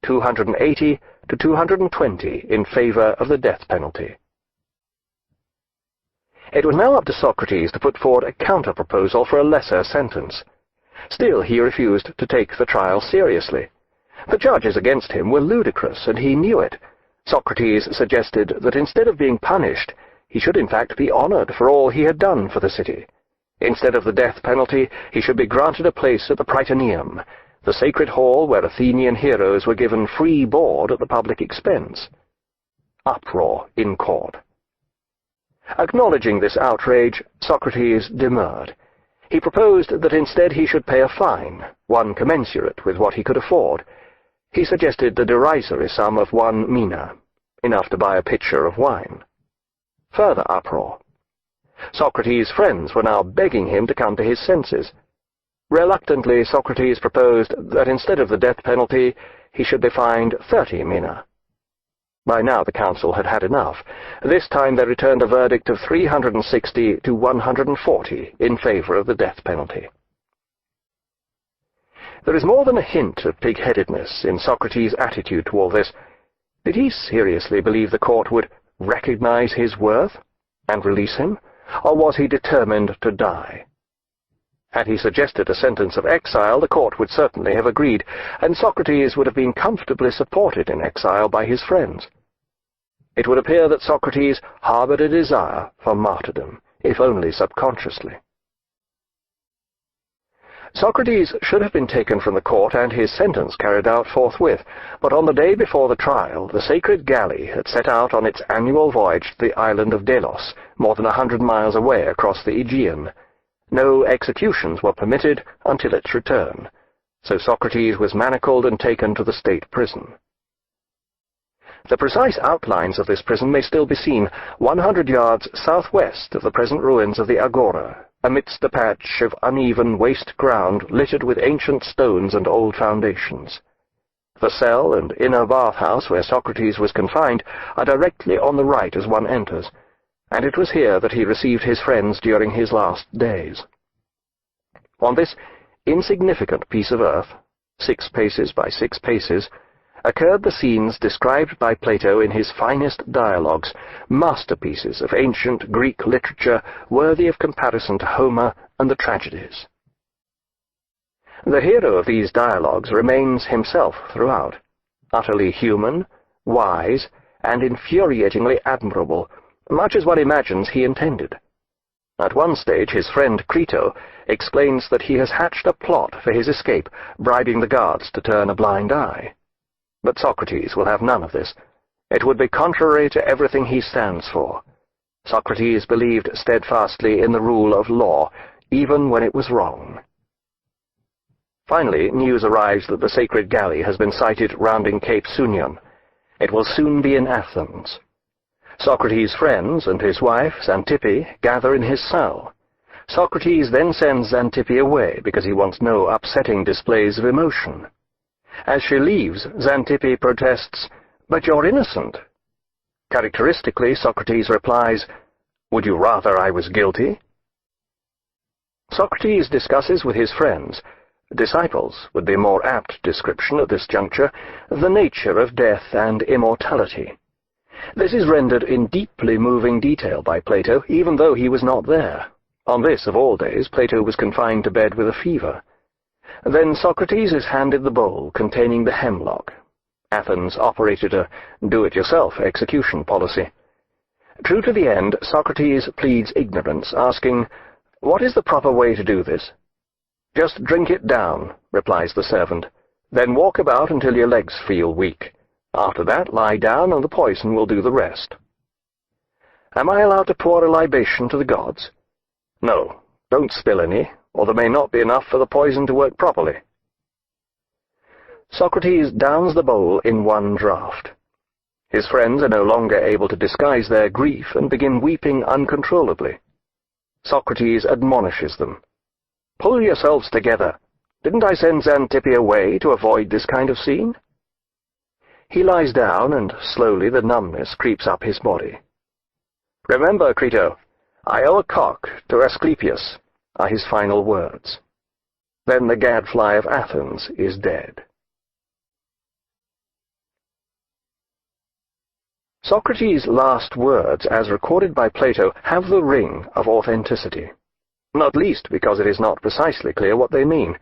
280 to 220 in favor of the death penalty. It was now up to Socrates to put forward a counter-proposal for a lesser sentence. Still, he refused to take the trial seriously. The charges against him were ludicrous, and he knew it. Socrates suggested that instead of being punished, he should in fact be honored for all he had done for the city. Instead of the death penalty, he should be granted a place at the Prytaneum, the sacred hall where Athenian heroes were given free board at the public expense. Uproar in court. Acknowledging this outrage, Socrates demurred. He proposed that instead he should pay a fine, one commensurate with what he could afford. He suggested the derisory sum of 1 mina, enough to buy a pitcher of wine. Further uproar. Socrates' friends were now begging him to come to his senses. Reluctantly, Socrates proposed that instead of the death penalty, he should be fined 30 mina. By now the council had had enough. This time they returned a verdict of 360 to 140 in favor of the death penalty. There is more than a hint of pig-headedness in Socrates' attitude to all this. Did he seriously believe the court would recognize his worth and release him, or was he determined to die? Had he suggested a sentence of exile, the court would certainly have agreed, and Socrates would have been comfortably supported in exile by his friends. It would appear that Socrates harbored a desire for martyrdom, if only subconsciously. Socrates should have been taken from the court and his sentence carried out forthwith, but on the day before the trial, the sacred galley had set out on its annual voyage to the island of Delos, more than 100 miles away across the Aegean. No executions were permitted until its return, so Socrates was manacled and taken to the state prison. The precise outlines of this prison may still be seen 100 yards southwest of the present ruins of the Agora, amidst a patch of uneven waste ground littered with ancient stones and old foundations. The cell and inner bathhouse where Socrates was confined are directly on the right as one enters. and it was here that he received his friends during his last days. On this insignificant piece of earth, 6 paces by 6 paces, occurred the scenes described by Plato in his finest dialogues, masterpieces of ancient Greek literature worthy of comparison to Homer and the tragedies. The hero of these dialogues remains himself throughout, utterly human, wise, and infuriatingly admirable, much as one imagines he intended. At one stage his friend Crito explains that he has hatched a plot for his escape, bribing the guards to turn a blind eye. But Socrates will have none of this. It would be contrary to everything he stands for. Socrates believed steadfastly in the rule of law, even when it was wrong. Finally, news arrives that the sacred galley has been sighted rounding Cape Sunion. It will soon be in Athens. Socrates' friends and his wife, Xantippe, gather in his cell. Socrates then sends Xantippe away because he wants no upsetting displays of emotion. As she leaves, Xantippe protests, "But you're innocent." Characteristically, Socrates replies, "Would you rather I was guilty?" Socrates discusses with his friends, disciples would be a more apt description at this juncture, the nature of death and immortality. This is rendered in deeply moving detail by Plato, even though he was not there. On this, of all days, Plato was confined to bed with a fever. Then Socrates is handed the bowl containing the hemlock. Athens operated a do-it-yourself execution policy. True to the end, Socrates pleads ignorance, asking, "What is the proper way to do this?" "Just drink it down," replies the servant. "Then walk about until your legs feel weak. After that, lie down, and the poison will do the rest." "Am I allowed to pour a libation to the gods?" "No, don't spill any, or there may not be enough for the poison to work properly." Socrates downs the bowl in one draught. His friends are no longer able to disguise their grief and begin weeping uncontrollably. Socrates admonishes them. "Pull yourselves together. Didn't I send Xantippe away to avoid this kind of scene?" He lies down, and slowly the numbness creeps up his body. "Remember, Crito, I owe a cock to Asclepius," are his final words. Then the gadfly of Athens is dead. Socrates' last words, as recorded by Plato, have the ring of authenticity, not least because it is not precisely clear what they mean.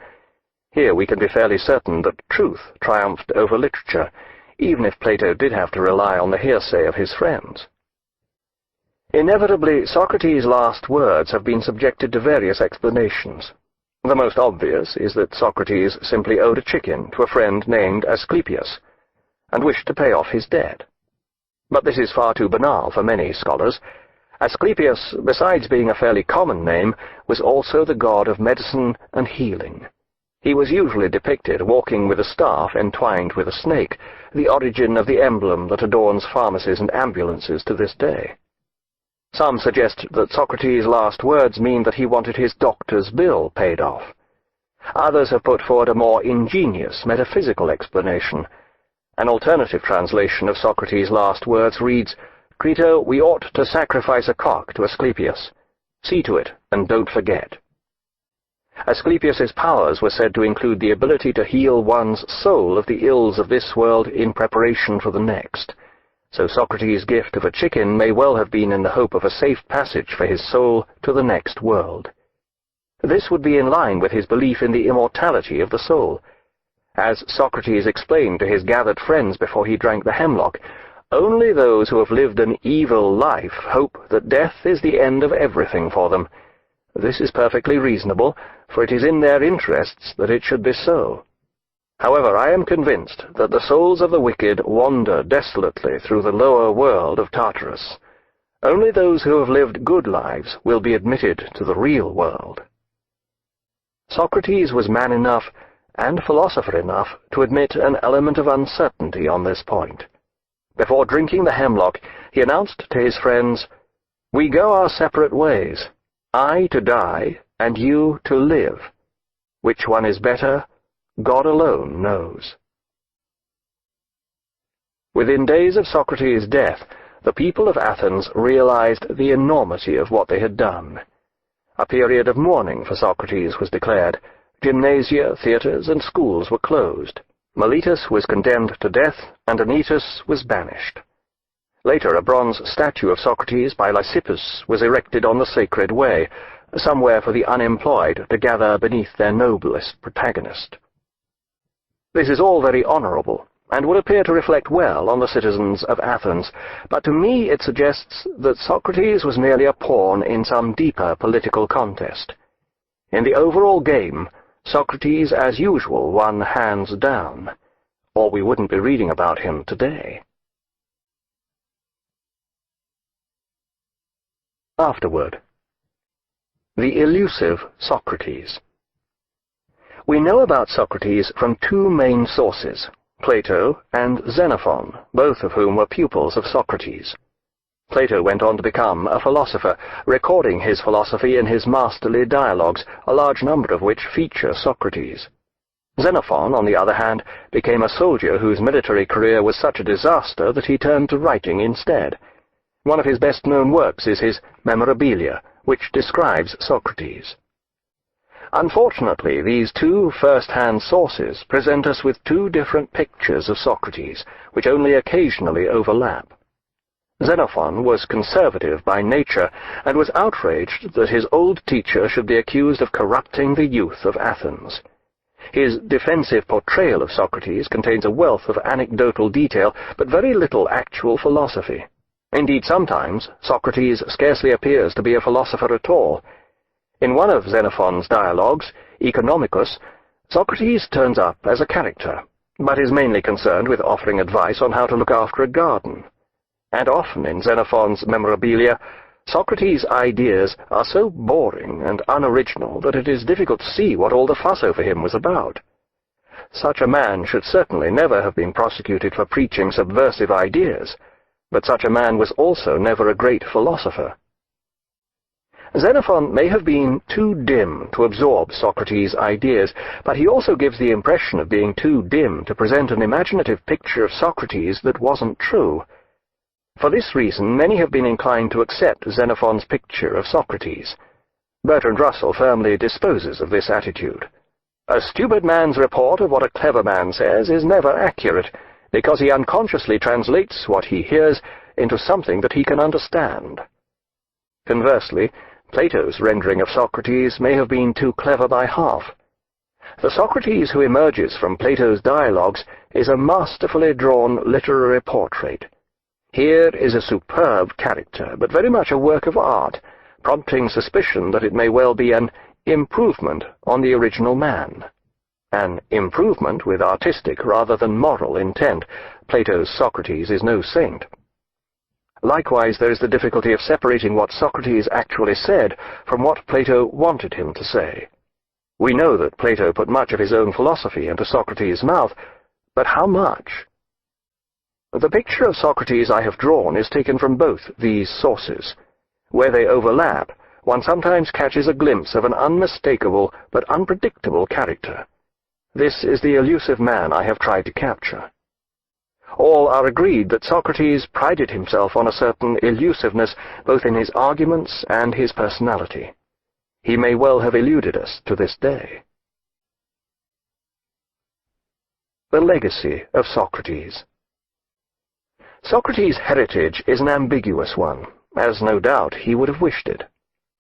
Here we can be fairly certain that truth triumphed over literature, even if Plato did have to rely on the hearsay of his friends. Inevitably, Socrates' last words have been subjected to various explanations. The most obvious is that Socrates simply owed a chicken to a friend named Asclepius, and wished to pay off his debt. But this is far too banal for many scholars. Asclepius, besides being a fairly common name, was also the god of medicine and healing. He was usually depicted walking with a staff entwined with a snake, the origin of the emblem that adorns pharmacies and ambulances to this day. Some suggest that Socrates' last words mean that he wanted his doctor's bill paid off. Others have put forward a more ingenious metaphysical explanation. An alternative translation of Socrates' last words reads, "Crito, we ought to sacrifice a cock to Asclepius. See to it, and don't forget." Asclepius's powers were said to include the ability to heal one's soul of the ills of this world in preparation for the next. So Socrates' gift of a chicken may well have been in the hope of a safe passage for his soul to the next world. This would be in line with his belief in the immortality of the soul. As Socrates explained to his gathered friends before he drank the hemlock, only those who have lived an evil life hope that death is the end of everything for them. This is perfectly reasonable, for it is in their interests that it should be so. However, I am convinced that the souls of the wicked wander desolately through the lower world of Tartarus. Only those who have lived good lives will be admitted to the real world. Socrates was man enough and philosopher enough to admit an element of uncertainty on this point. Before drinking the hemlock, he announced to his friends, "We go our separate ways, I to die, and you to live. Which one is better, God alone knows." Within days of Socrates' death, the people of Athens realized the enormity of what they had done. A period of mourning for Socrates was declared. Gymnasia, theatres, and schools were closed. Miletus was condemned to death, and Anytus was banished. Later, a bronze statue of Socrates by Lysippus was erected on the Sacred Way, somewhere for the unemployed to gather beneath their noblest protagonist. This is all very honourable, and would appear to reflect well on the citizens of Athens, but to me it suggests that Socrates was merely a pawn in some deeper political contest. In the overall game, Socrates, as usual, won hands down, or we wouldn't be reading about him today. Afterward. The elusive Socrates. We know about Socrates from two main sources, Plato and Xenophon, both of whom were pupils of Socrates. Plato went on to become a philosopher, recording his philosophy in his masterly dialogues, a large number of which feature Socrates. Xenophon, on the other hand, became a soldier whose military career was such a disaster that he turned to writing instead. One of his best-known works is his Memorabilia, which describes Socrates. Unfortunately, these two first-hand sources present us with two different pictures of Socrates, which only occasionally overlap. Xenophon was conservative by nature, and was outraged that his old teacher should be accused of corrupting the youth of Athens. His defensive portrayal of Socrates contains a wealth of anecdotal detail, but very little actual philosophy. Indeed, sometimes Socrates scarcely appears to be a philosopher at all. In one of Xenophon's dialogues, Economicus, Socrates turns up as a character, but is mainly concerned with offering advice on how to look after a garden. And often in Xenophon's Memorabilia, Socrates' ideas are so boring and unoriginal that it is difficult to see what all the fuss over him was about. Such a man should certainly never have been prosecuted for preaching subversive ideas, but such a man was also never a great philosopher. Xenophon may have been too dim to absorb Socrates' ideas, but he also gives the impression of being too dim to present an imaginative picture of Socrates that wasn't true. For this reason, many have been inclined to accept Xenophon's picture of Socrates. Bertrand Russell firmly disposes of this attitude. A stupid man's report of what a clever man says is never accurate, because he unconsciously translates what he hears into something that he can understand. Conversely, Plato's rendering of Socrates may have been too clever by half. The Socrates who emerges from Plato's dialogues is a masterfully drawn literary portrait. Here is a superb character, but very much a work of art, prompting suspicion that it may well be an improvement on the original man. An improvement with artistic rather than moral intent. Plato's Socrates is no saint. Likewise, there is the difficulty of separating what Socrates actually said from what Plato wanted him to say. We know that Plato put much of his own philosophy into Socrates' mouth, but how much? The picture of Socrates I have drawn is taken from both these sources. Where they overlap, one sometimes catches a glimpse of an unmistakable but unpredictable character. This is the elusive man I have tried to capture. All are agreed that Socrates prided himself on a certain elusiveness both in his arguments and his personality. He may well have eluded us to this day. The legacy of Socrates. Socrates' heritage is an ambiguous one, as no doubt he would have wished it.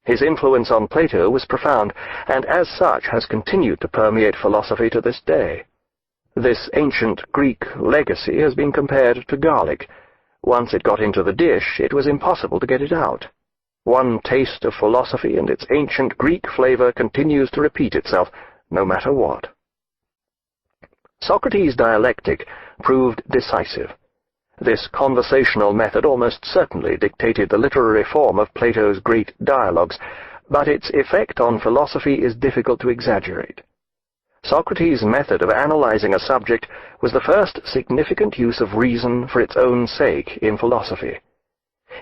His influence on Plato was profound, and as such has continued to permeate philosophy to this day. This ancient Greek legacy has been compared to garlic. Once it got into the dish, it was impossible to get it out. One taste of philosophy and its ancient Greek flavor continues to repeat itself, no matter what. Socrates' dialectic proved decisive. This conversational method almost certainly dictated the literary form of Plato's great dialogues, but its effect on philosophy is difficult to exaggerate. Socrates' method of analyzing a subject was the first significant use of reason for its own sake in philosophy.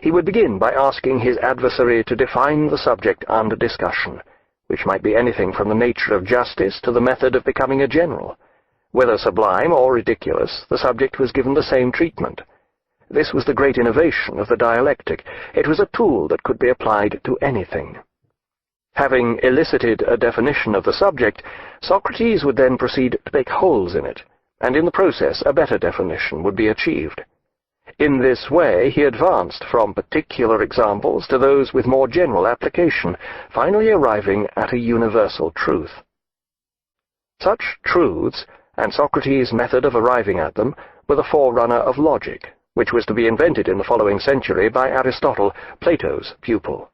He would begin by asking his adversary to define the subject under discussion, which might be anything from the nature of justice to the method of becoming a general. Whether sublime or ridiculous, the subject was given the same treatment. This was the great innovation of the dialectic. It was a tool that could be applied to anything. Having elicited a definition of the subject, Socrates would then proceed to make holes in it, and in the process a better definition would be achieved. In this way he advanced from particular examples to those with more general application, finally arriving at a universal truth. Such truths, and Socrates' method of arriving at them, were the forerunner of logic, which was to be invented in the following century by Aristotle, Plato's pupil.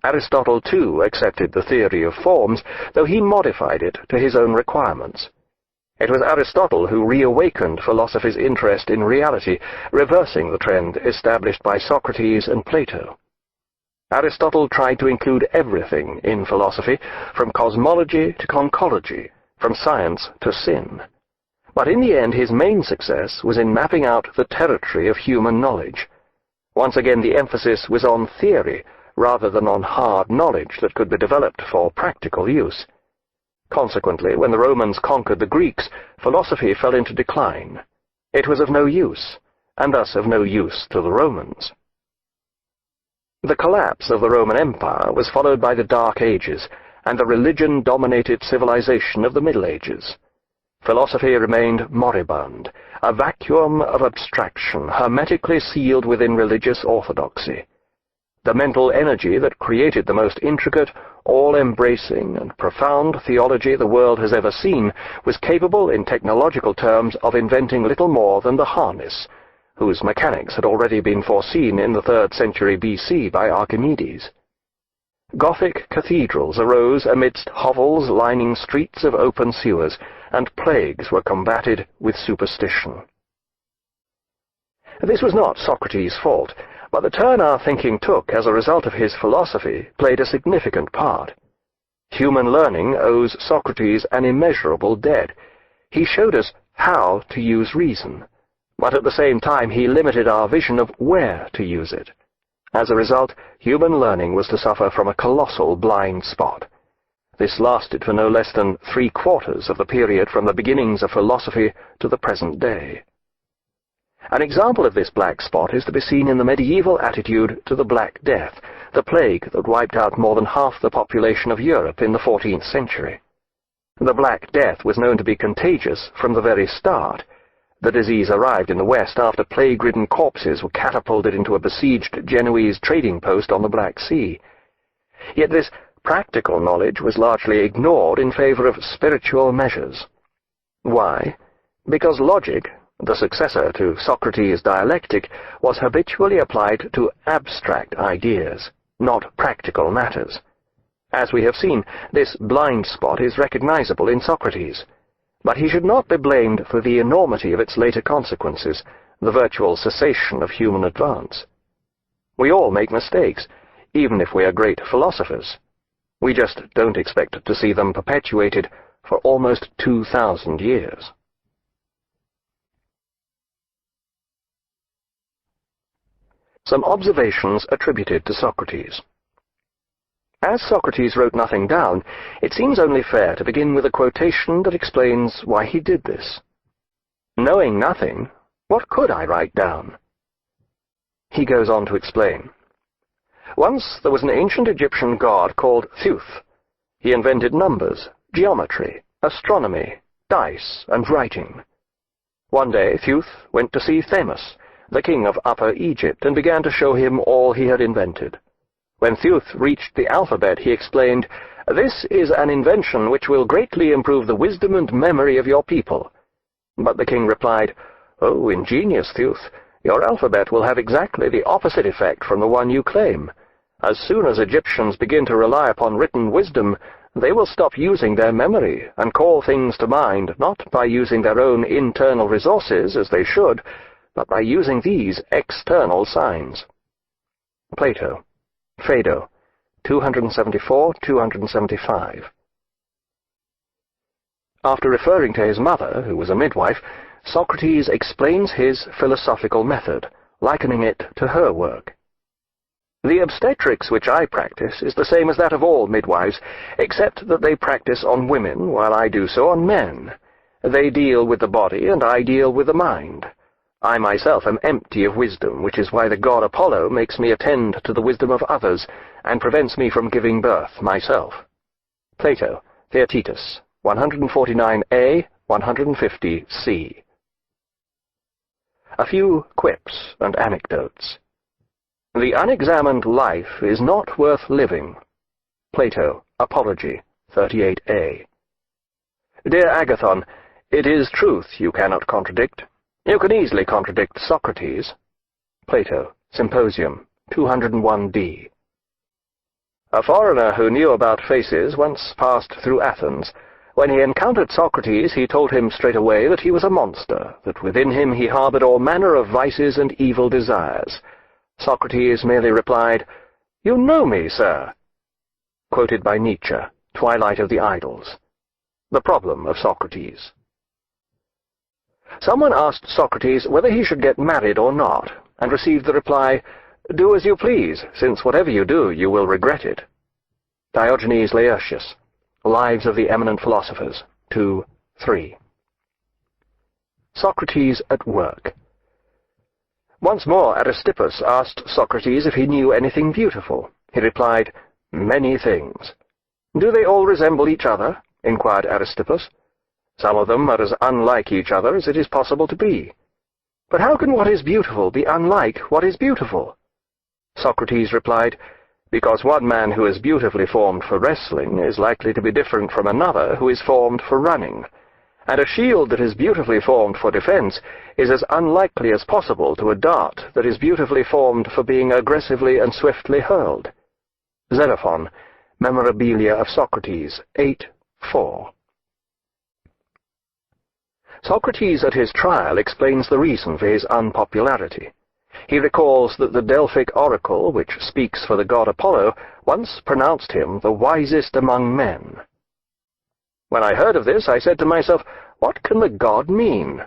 Aristotle, too, accepted the theory of forms, though he modified it to his own requirements. It was Aristotle who reawakened philosophy's interest in reality, reversing the trend established by Socrates and Plato. Aristotle tried to include everything in philosophy, from cosmology to conchology, from science to sin. But in the end his main success was in mapping out the territory of human knowledge. Once again the emphasis was on theory, rather than on hard knowledge that could be developed for practical use. Consequently, when the Romans conquered the Greeks, philosophy fell into decline. It was of no use, and thus of no use to the Romans. The collapse of the Roman Empire was followed by the Dark Ages, and the religion-dominated civilization of the Middle Ages. Philosophy remained moribund, a vacuum of abstraction, hermetically sealed within religious orthodoxy. The mental energy that created the most intricate, all-embracing, and profound theology the world has ever seen was capable, in technological terms, of inventing little more than the harness, whose mechanics had already been foreseen in the 3rd century BC by Archimedes. Gothic cathedrals arose amidst hovels lining streets of open sewers, and plagues were combated with superstition. This was not Socrates' fault, but the turn our thinking took as a result of his philosophy played a significant part. Human learning owes Socrates an immeasurable debt. He showed us how to use reason, but at the same time he limited our vision of where to use it. As a result, human learning was to suffer from a colossal blind spot. This lasted for no less than 3/4 of the period from the beginnings of philosophy to the present day. An example of this black spot is to be seen in the medieval attitude to the Black Death, the plague that wiped out more than half the population of Europe in the 14th century. The Black Death was known to be contagious from the very start. The disease arrived in the West after plague-ridden corpses were catapulted into a besieged Genoese trading post on the Black Sea. Yet this practical knowledge was largely ignored in favor of spiritual measures. Why? Because logic, the successor to Socrates' dialectic, was habitually applied to abstract ideas, not practical matters. As we have seen, this blind spot is recognizable in Socrates, but he should not be blamed for the enormity of its later consequences, the virtual cessation of human advance. We all make mistakes, even if we are great philosophers. We just don't expect to see them perpetuated for almost 2,000 years. Some observations attributed to Socrates. As Socrates wrote nothing down, it seems only fair to begin with a quotation that explains why he did this. Knowing nothing, what could I write down? He goes on to explain. Once there was an ancient Egyptian god called Thoth. He invented numbers, geometry, astronomy, dice, and writing. One day Thoth went to see Themis, the king of Upper Egypt, and began to show him all he had invented. When Thoth reached the alphabet, he explained, "This is an invention which will greatly improve the wisdom and memory of your people." But the king replied, "Oh, ingenious Thoth, your alphabet will have exactly the opposite effect from the one you claim. As soon as Egyptians begin to rely upon written wisdom, they will stop using their memory and call things to mind not by using their own internal resources as they should, but by using these external signs." Plato, Phaedo, 274-275. After referring to his mother, who was a midwife, Socrates explains his philosophical method, likening it to her work. The obstetrics which I practice is the same as that of all midwives, except that they practice on women, while I do so on men. They deal with the body, and I deal with the mind. I myself am empty of wisdom, which is why the god Apollo makes me attend to the wisdom of others, and prevents me from giving birth myself. Plato, Theaetetus, 149a, 150c. A few quips and anecdotes. The unexamined life is not worth living. Plato, Apology, 38a. Dear Agathon, it is truth you cannot contradict. You can easily contradict Socrates. Plato, Symposium, 201d. A foreigner who knew about faces once passed through Athens. When he encountered Socrates, he told him straight away that he was a monster, that within him he harbored all manner of vices and evil desires. Socrates merely replied, "You know me, sir." Quoted by Nietzsche, Twilight of the Idols. The problem of Socrates. Someone asked Socrates whether he should get married or not, and received the reply, "Do as you please, since whatever you do, you will regret it." Diogenes Laertius, Lives of the Eminent Philosophers, 2-3. Socrates at work. Once more Aristippus asked Socrates if he knew anything beautiful. He replied, "Many things." "Do they all resemble each other?" inquired Aristippus. "Some of them are as unlike each other as it is possible to be." "But how can what is beautiful be unlike what is beautiful?" Socrates replied, "Because one man who is beautifully formed for wrestling is likely to be different from another who is formed for running, and a shield that is beautifully formed for defense is as unlikely as possible to a dart that is beautifully formed for being aggressively and swiftly hurled." Xenophon, Memorabilia of Socrates, 8-4. Socrates at his trial explains the reason for his unpopularity. He recalls that the Delphic oracle, which speaks for the god Apollo, once pronounced him the wisest among men. "When I heard of this, I said to myself, what can the god mean?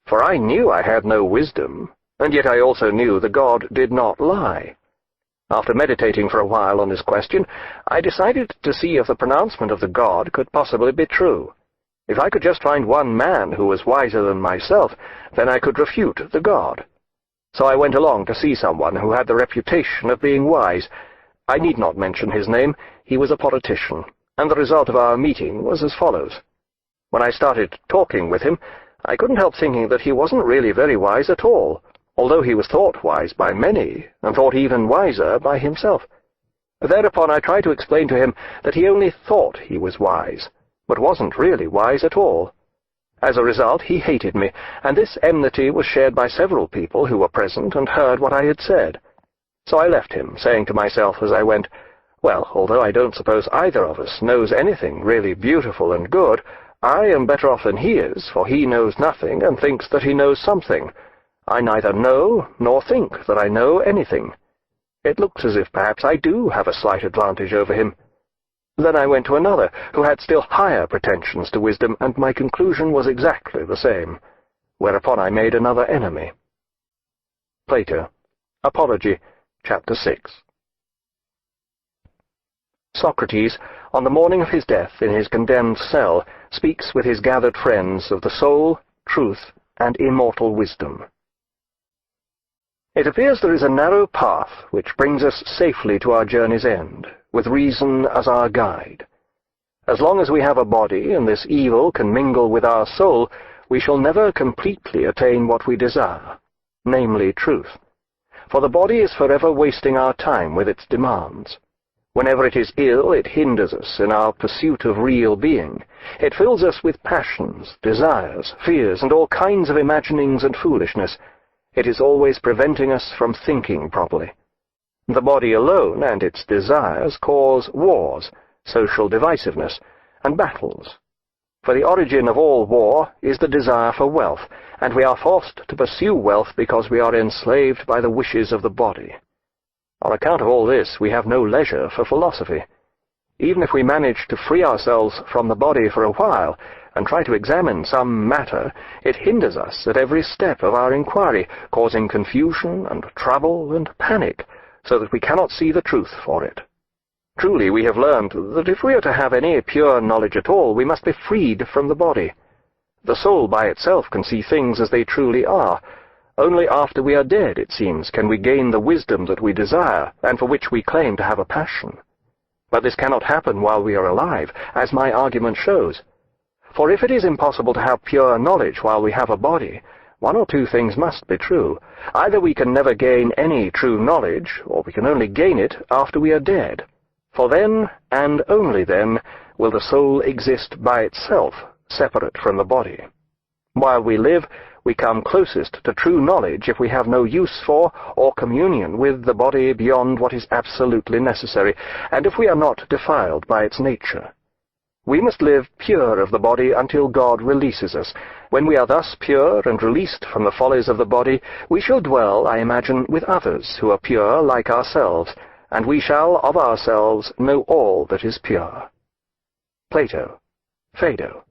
For I knew I had no wisdom, and yet I also knew the god did not lie. After meditating for a while on this question, I decided to see if the pronouncement of the god could possibly be true. If I could just find one man who was wiser than myself, then I could refute the god. So I went along to see someone who had the reputation of being wise. I need not mention his name. He was a politician, and the result of our meeting was as follows. When I started talking with him, I couldn't help thinking that he wasn't really very wise at all, although he was thought wise by many, and thought even wiser by himself. Thereupon I tried to explain to him that he only thought he was wise, but wasn't really wise at all. As a result, he hated me, and this enmity was shared by several people who were present and heard what I had said. So I left him, saying to myself as I went, "Well, although I don't suppose either of us knows anything really beautiful and good, I am better off than he is, for he knows nothing and thinks that he knows something. I neither know nor think that I know anything. It looks as if perhaps I do have a slight advantage over him." Then I went to another, who had still higher pretensions to wisdom, and my conclusion was exactly the same, whereupon I made another enemy. Plato, Apology, Chapter 6. Socrates, on the morning of his death in his condemned cell, speaks with his gathered friends of the soul, truth, and immortal wisdom. It appears there is a narrow path which brings us safely to our journey's end, with reason as our guide. As long as we have a body, and this evil can mingle with our soul, we shall never completely attain what we desire, namely truth. For the body is forever wasting our time with its demands. Whenever it is ill, it hinders us in our pursuit of real being. It fills us with passions, desires, fears, and all kinds of imaginings and foolishness. It is always preventing us from thinking properly. The body alone and its desires cause wars, social divisiveness, and battles. For the origin of all war is the desire for wealth, and we are forced to pursue wealth because we are enslaved by the wishes of the body. On account of all this, we have no leisure for philosophy. Even if we manage to free ourselves from the body for a while, and try to examine some matter, it hinders us at every step of our inquiry, causing confusion and trouble and panic, so that we cannot see the truth for it. Truly, we have learned that if we are to have any pure knowledge at all, we must be freed from the body. The soul by itself can see things as they truly are, Only after we are dead, it seems, can we gain the wisdom that we desire, and for which we claim to have a passion. But this cannot happen while we are alive, as my argument shows. For if it is impossible to have pure knowledge while we have a body, one or two things must be true. Either we can never gain any true knowledge, or we can only gain it after we are dead. For then, and only then, will the soul exist by itself, separate from the body. While we live, we come closest to true knowledge if we have no use for or communion with the body beyond what is absolutely necessary, and if we are not defiled by its nature. We must live pure of the body until God releases us. When we are thus pure and released from the follies of the body, we shall dwell, I imagine, with others who are pure like ourselves, and we shall of ourselves know all that is pure. Plato, Phaedo.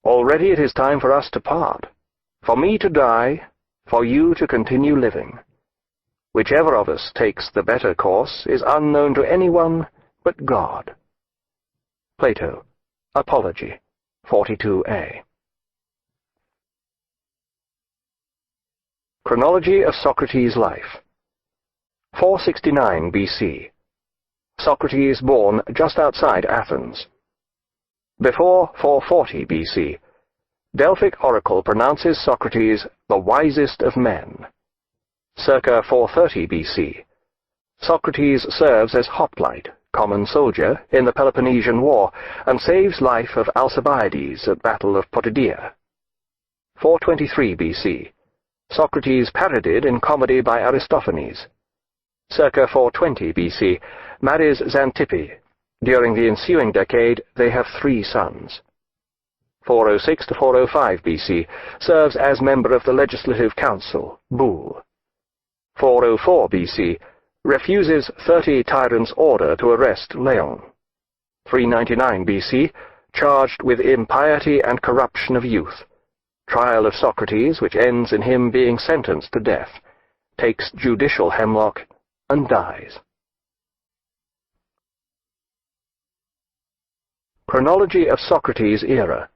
Already it is time for us to part, for me to die, for you to continue living. Whichever of us takes the better course is unknown to anyone but God. Plato, Apology, 42a. Chronology of Socrates' life. 469 BC. Socrates born just outside Athens. Before 440 BC, Delphic oracle pronounces Socrates the wisest of men. Circa 430 BC, Socrates serves as hoplite, common soldier, in the Peloponnesian War, and saves life of Alcibiades at Battle of Potidaea. 423 BC, Socrates parodied in comedy by Aristophanes. Circa 420 BC, marries Xanthippe. During the ensuing decade, they have 3 sons. 406 to 405 BC, serves as member of the Legislative Council, Bull. 404 BC, refuses 30 tyrants' order to arrest Leon. 399 BC, charged with impiety and corruption of youth. Trial of Socrates, which ends in him being sentenced to death. Takes judicial hemlock and dies. Chronology of Socrates' era.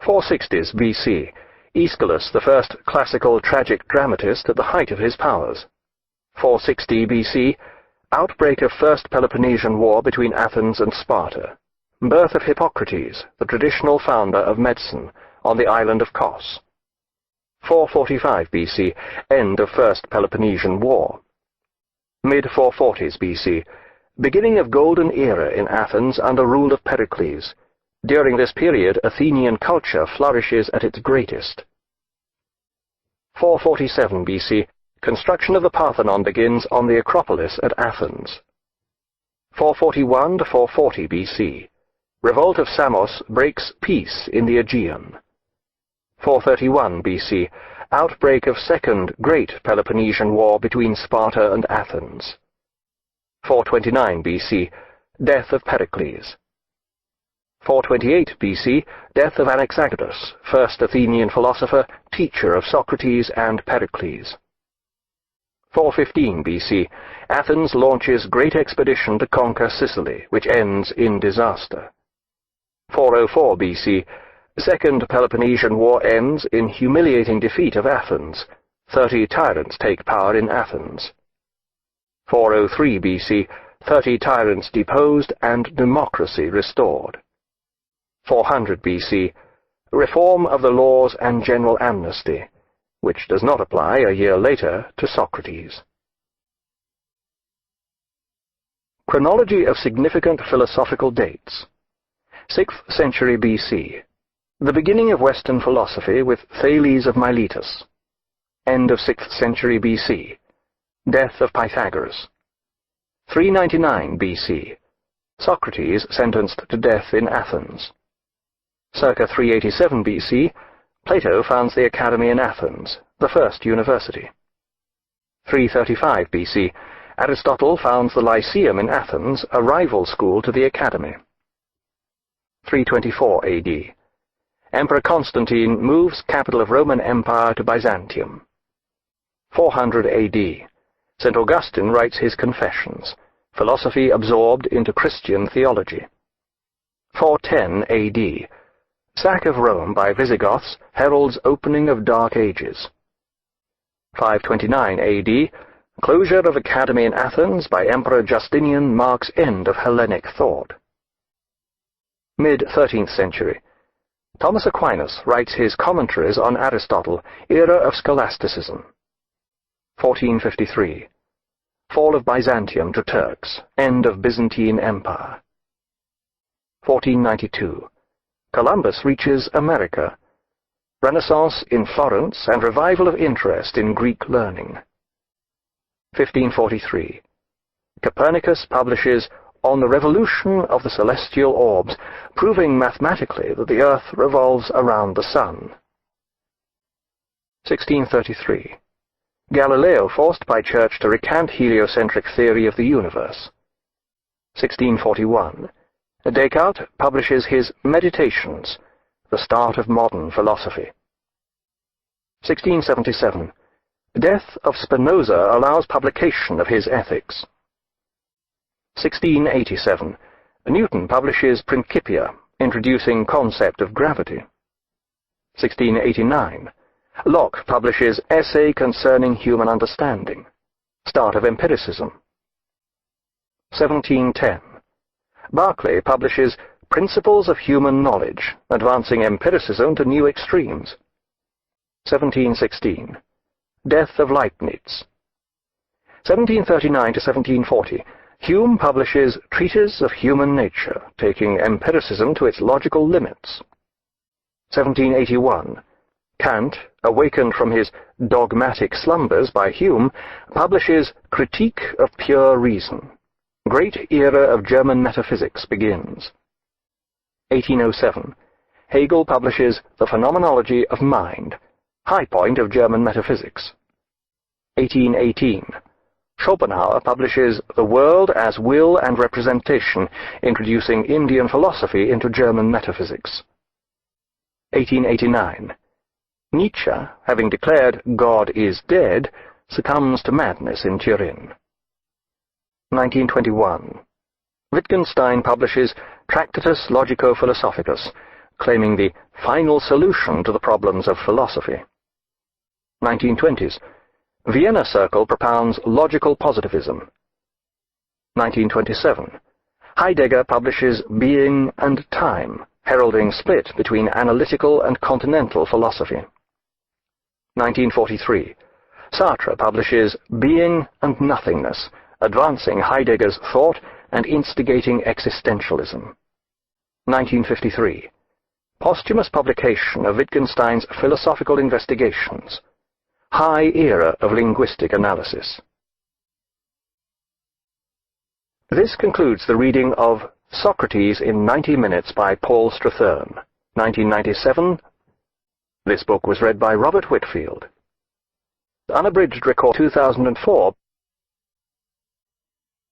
460s BC, Aeschylus, the first classical tragic dramatist at the height of his powers. 460 BC, outbreak of First Peloponnesian War between Athens and Sparta. Birth of Hippocrates, the traditional founder of medicine, on the island of Kos. 445 BC, end of First Peloponnesian War. Mid-440s BC, beginning of Golden Era in Athens under rule of Pericles. During this period, Athenian culture flourishes at its greatest. 447 BC, construction of the Parthenon begins on the Acropolis at Athens. 441 to 440 BC, revolt of Samos breaks peace in the Aegean. 431 BC, outbreak of Second Great Peloponnesian War between Sparta and Athens. 429 BC, death of Pericles. 428 BC, death of Anaxagoras, first Athenian philosopher, teacher of Socrates and Pericles. 415 BC, Athens launches great expedition to conquer Sicily, which ends in disaster. 404 BC, Second Peloponnesian War ends in humiliating defeat of Athens. 30 tyrants take power in Athens. 403 BC, 30 tyrants deposed and democracy restored. 400 BC, reform of the laws and general amnesty, which does not apply a year later to Socrates. Chronology of significant philosophical dates. 6th century BC, the beginning of Western philosophy with Thales of Miletus. End of 6th century BC, death of Pythagoras. 399 BC, Socrates sentenced to death in Athens. Circa 387 BC, Plato founds the Academy in Athens, the first university. 335 BC, Aristotle founds the Lyceum in Athens, a rival school to the Academy. 324 AD, Emperor Constantine moves capital of Roman Empire to Byzantium. 400 AD, St. Augustine writes his Confessions, philosophy absorbed into Christian theology. 410 AD, Sack of Rome by Visigoths heralds opening of Dark Ages. 529 AD, closure of Academy in Athens by Emperor Justinian marks end of Hellenic thought. Mid-13th century, Thomas Aquinas writes his commentaries on Aristotle, era of scholasticism. 1453, fall of Byzantium to Turks, end of Byzantine Empire. 1492, Columbus reaches America, Renaissance in Florence and revival of interest in Greek learning. 1543, Copernicus publishes On the Revolution of the Celestial Orbs, proving mathematically that the Earth revolves around the Sun. 1633, Galileo forced by Church to recant heliocentric theory of the universe. 1641, Descartes publishes his Meditations, the start of modern philosophy. 1677, death of Spinoza allows publication of his Ethics. 1687, Newton publishes Principia, introducing concept of gravity. 1689, Locke publishes Essay Concerning Human Understanding, start of empiricism. 1710, Berkeley publishes Principles of Human Knowledge, advancing empiricism to new extremes. 1716, death of Leibniz. 1739 to 1740, Hume publishes Treatise of Human Nature, taking empiricism to its logical limits. 1781, Kant, awakened from his dogmatic slumbers by Hume, publishes Critique of Pure Reason. Great era of German metaphysics begins. 1807, Hegel publishes The Phenomenology of Mind, high point of German metaphysics. 1818, Schopenhauer publishes The World as Will and Representation, introducing Indian philosophy into German metaphysics. 1889, Nietzsche, having declared God is dead, succumbs to madness in Turin. 1921, Wittgenstein publishes Tractatus Logico-Philosophicus, claiming the final solution to the problems of philosophy. 1920s, Vienna Circle propounds logical positivism. 1927, Heidegger publishes Being and Time, heralding split between analytical and continental philosophy. 1943, Sartre publishes Being and Nothingness, advancing Heidegger's thought and instigating existentialism. 1953, posthumous publication of Wittgenstein's Philosophical Investigations, high era of linguistic analysis. This concludes the reading of Socrates in 90 Minutes by Paul Strathern, 1997. This book was read by Robert Whitfield. Unabridged record 2004.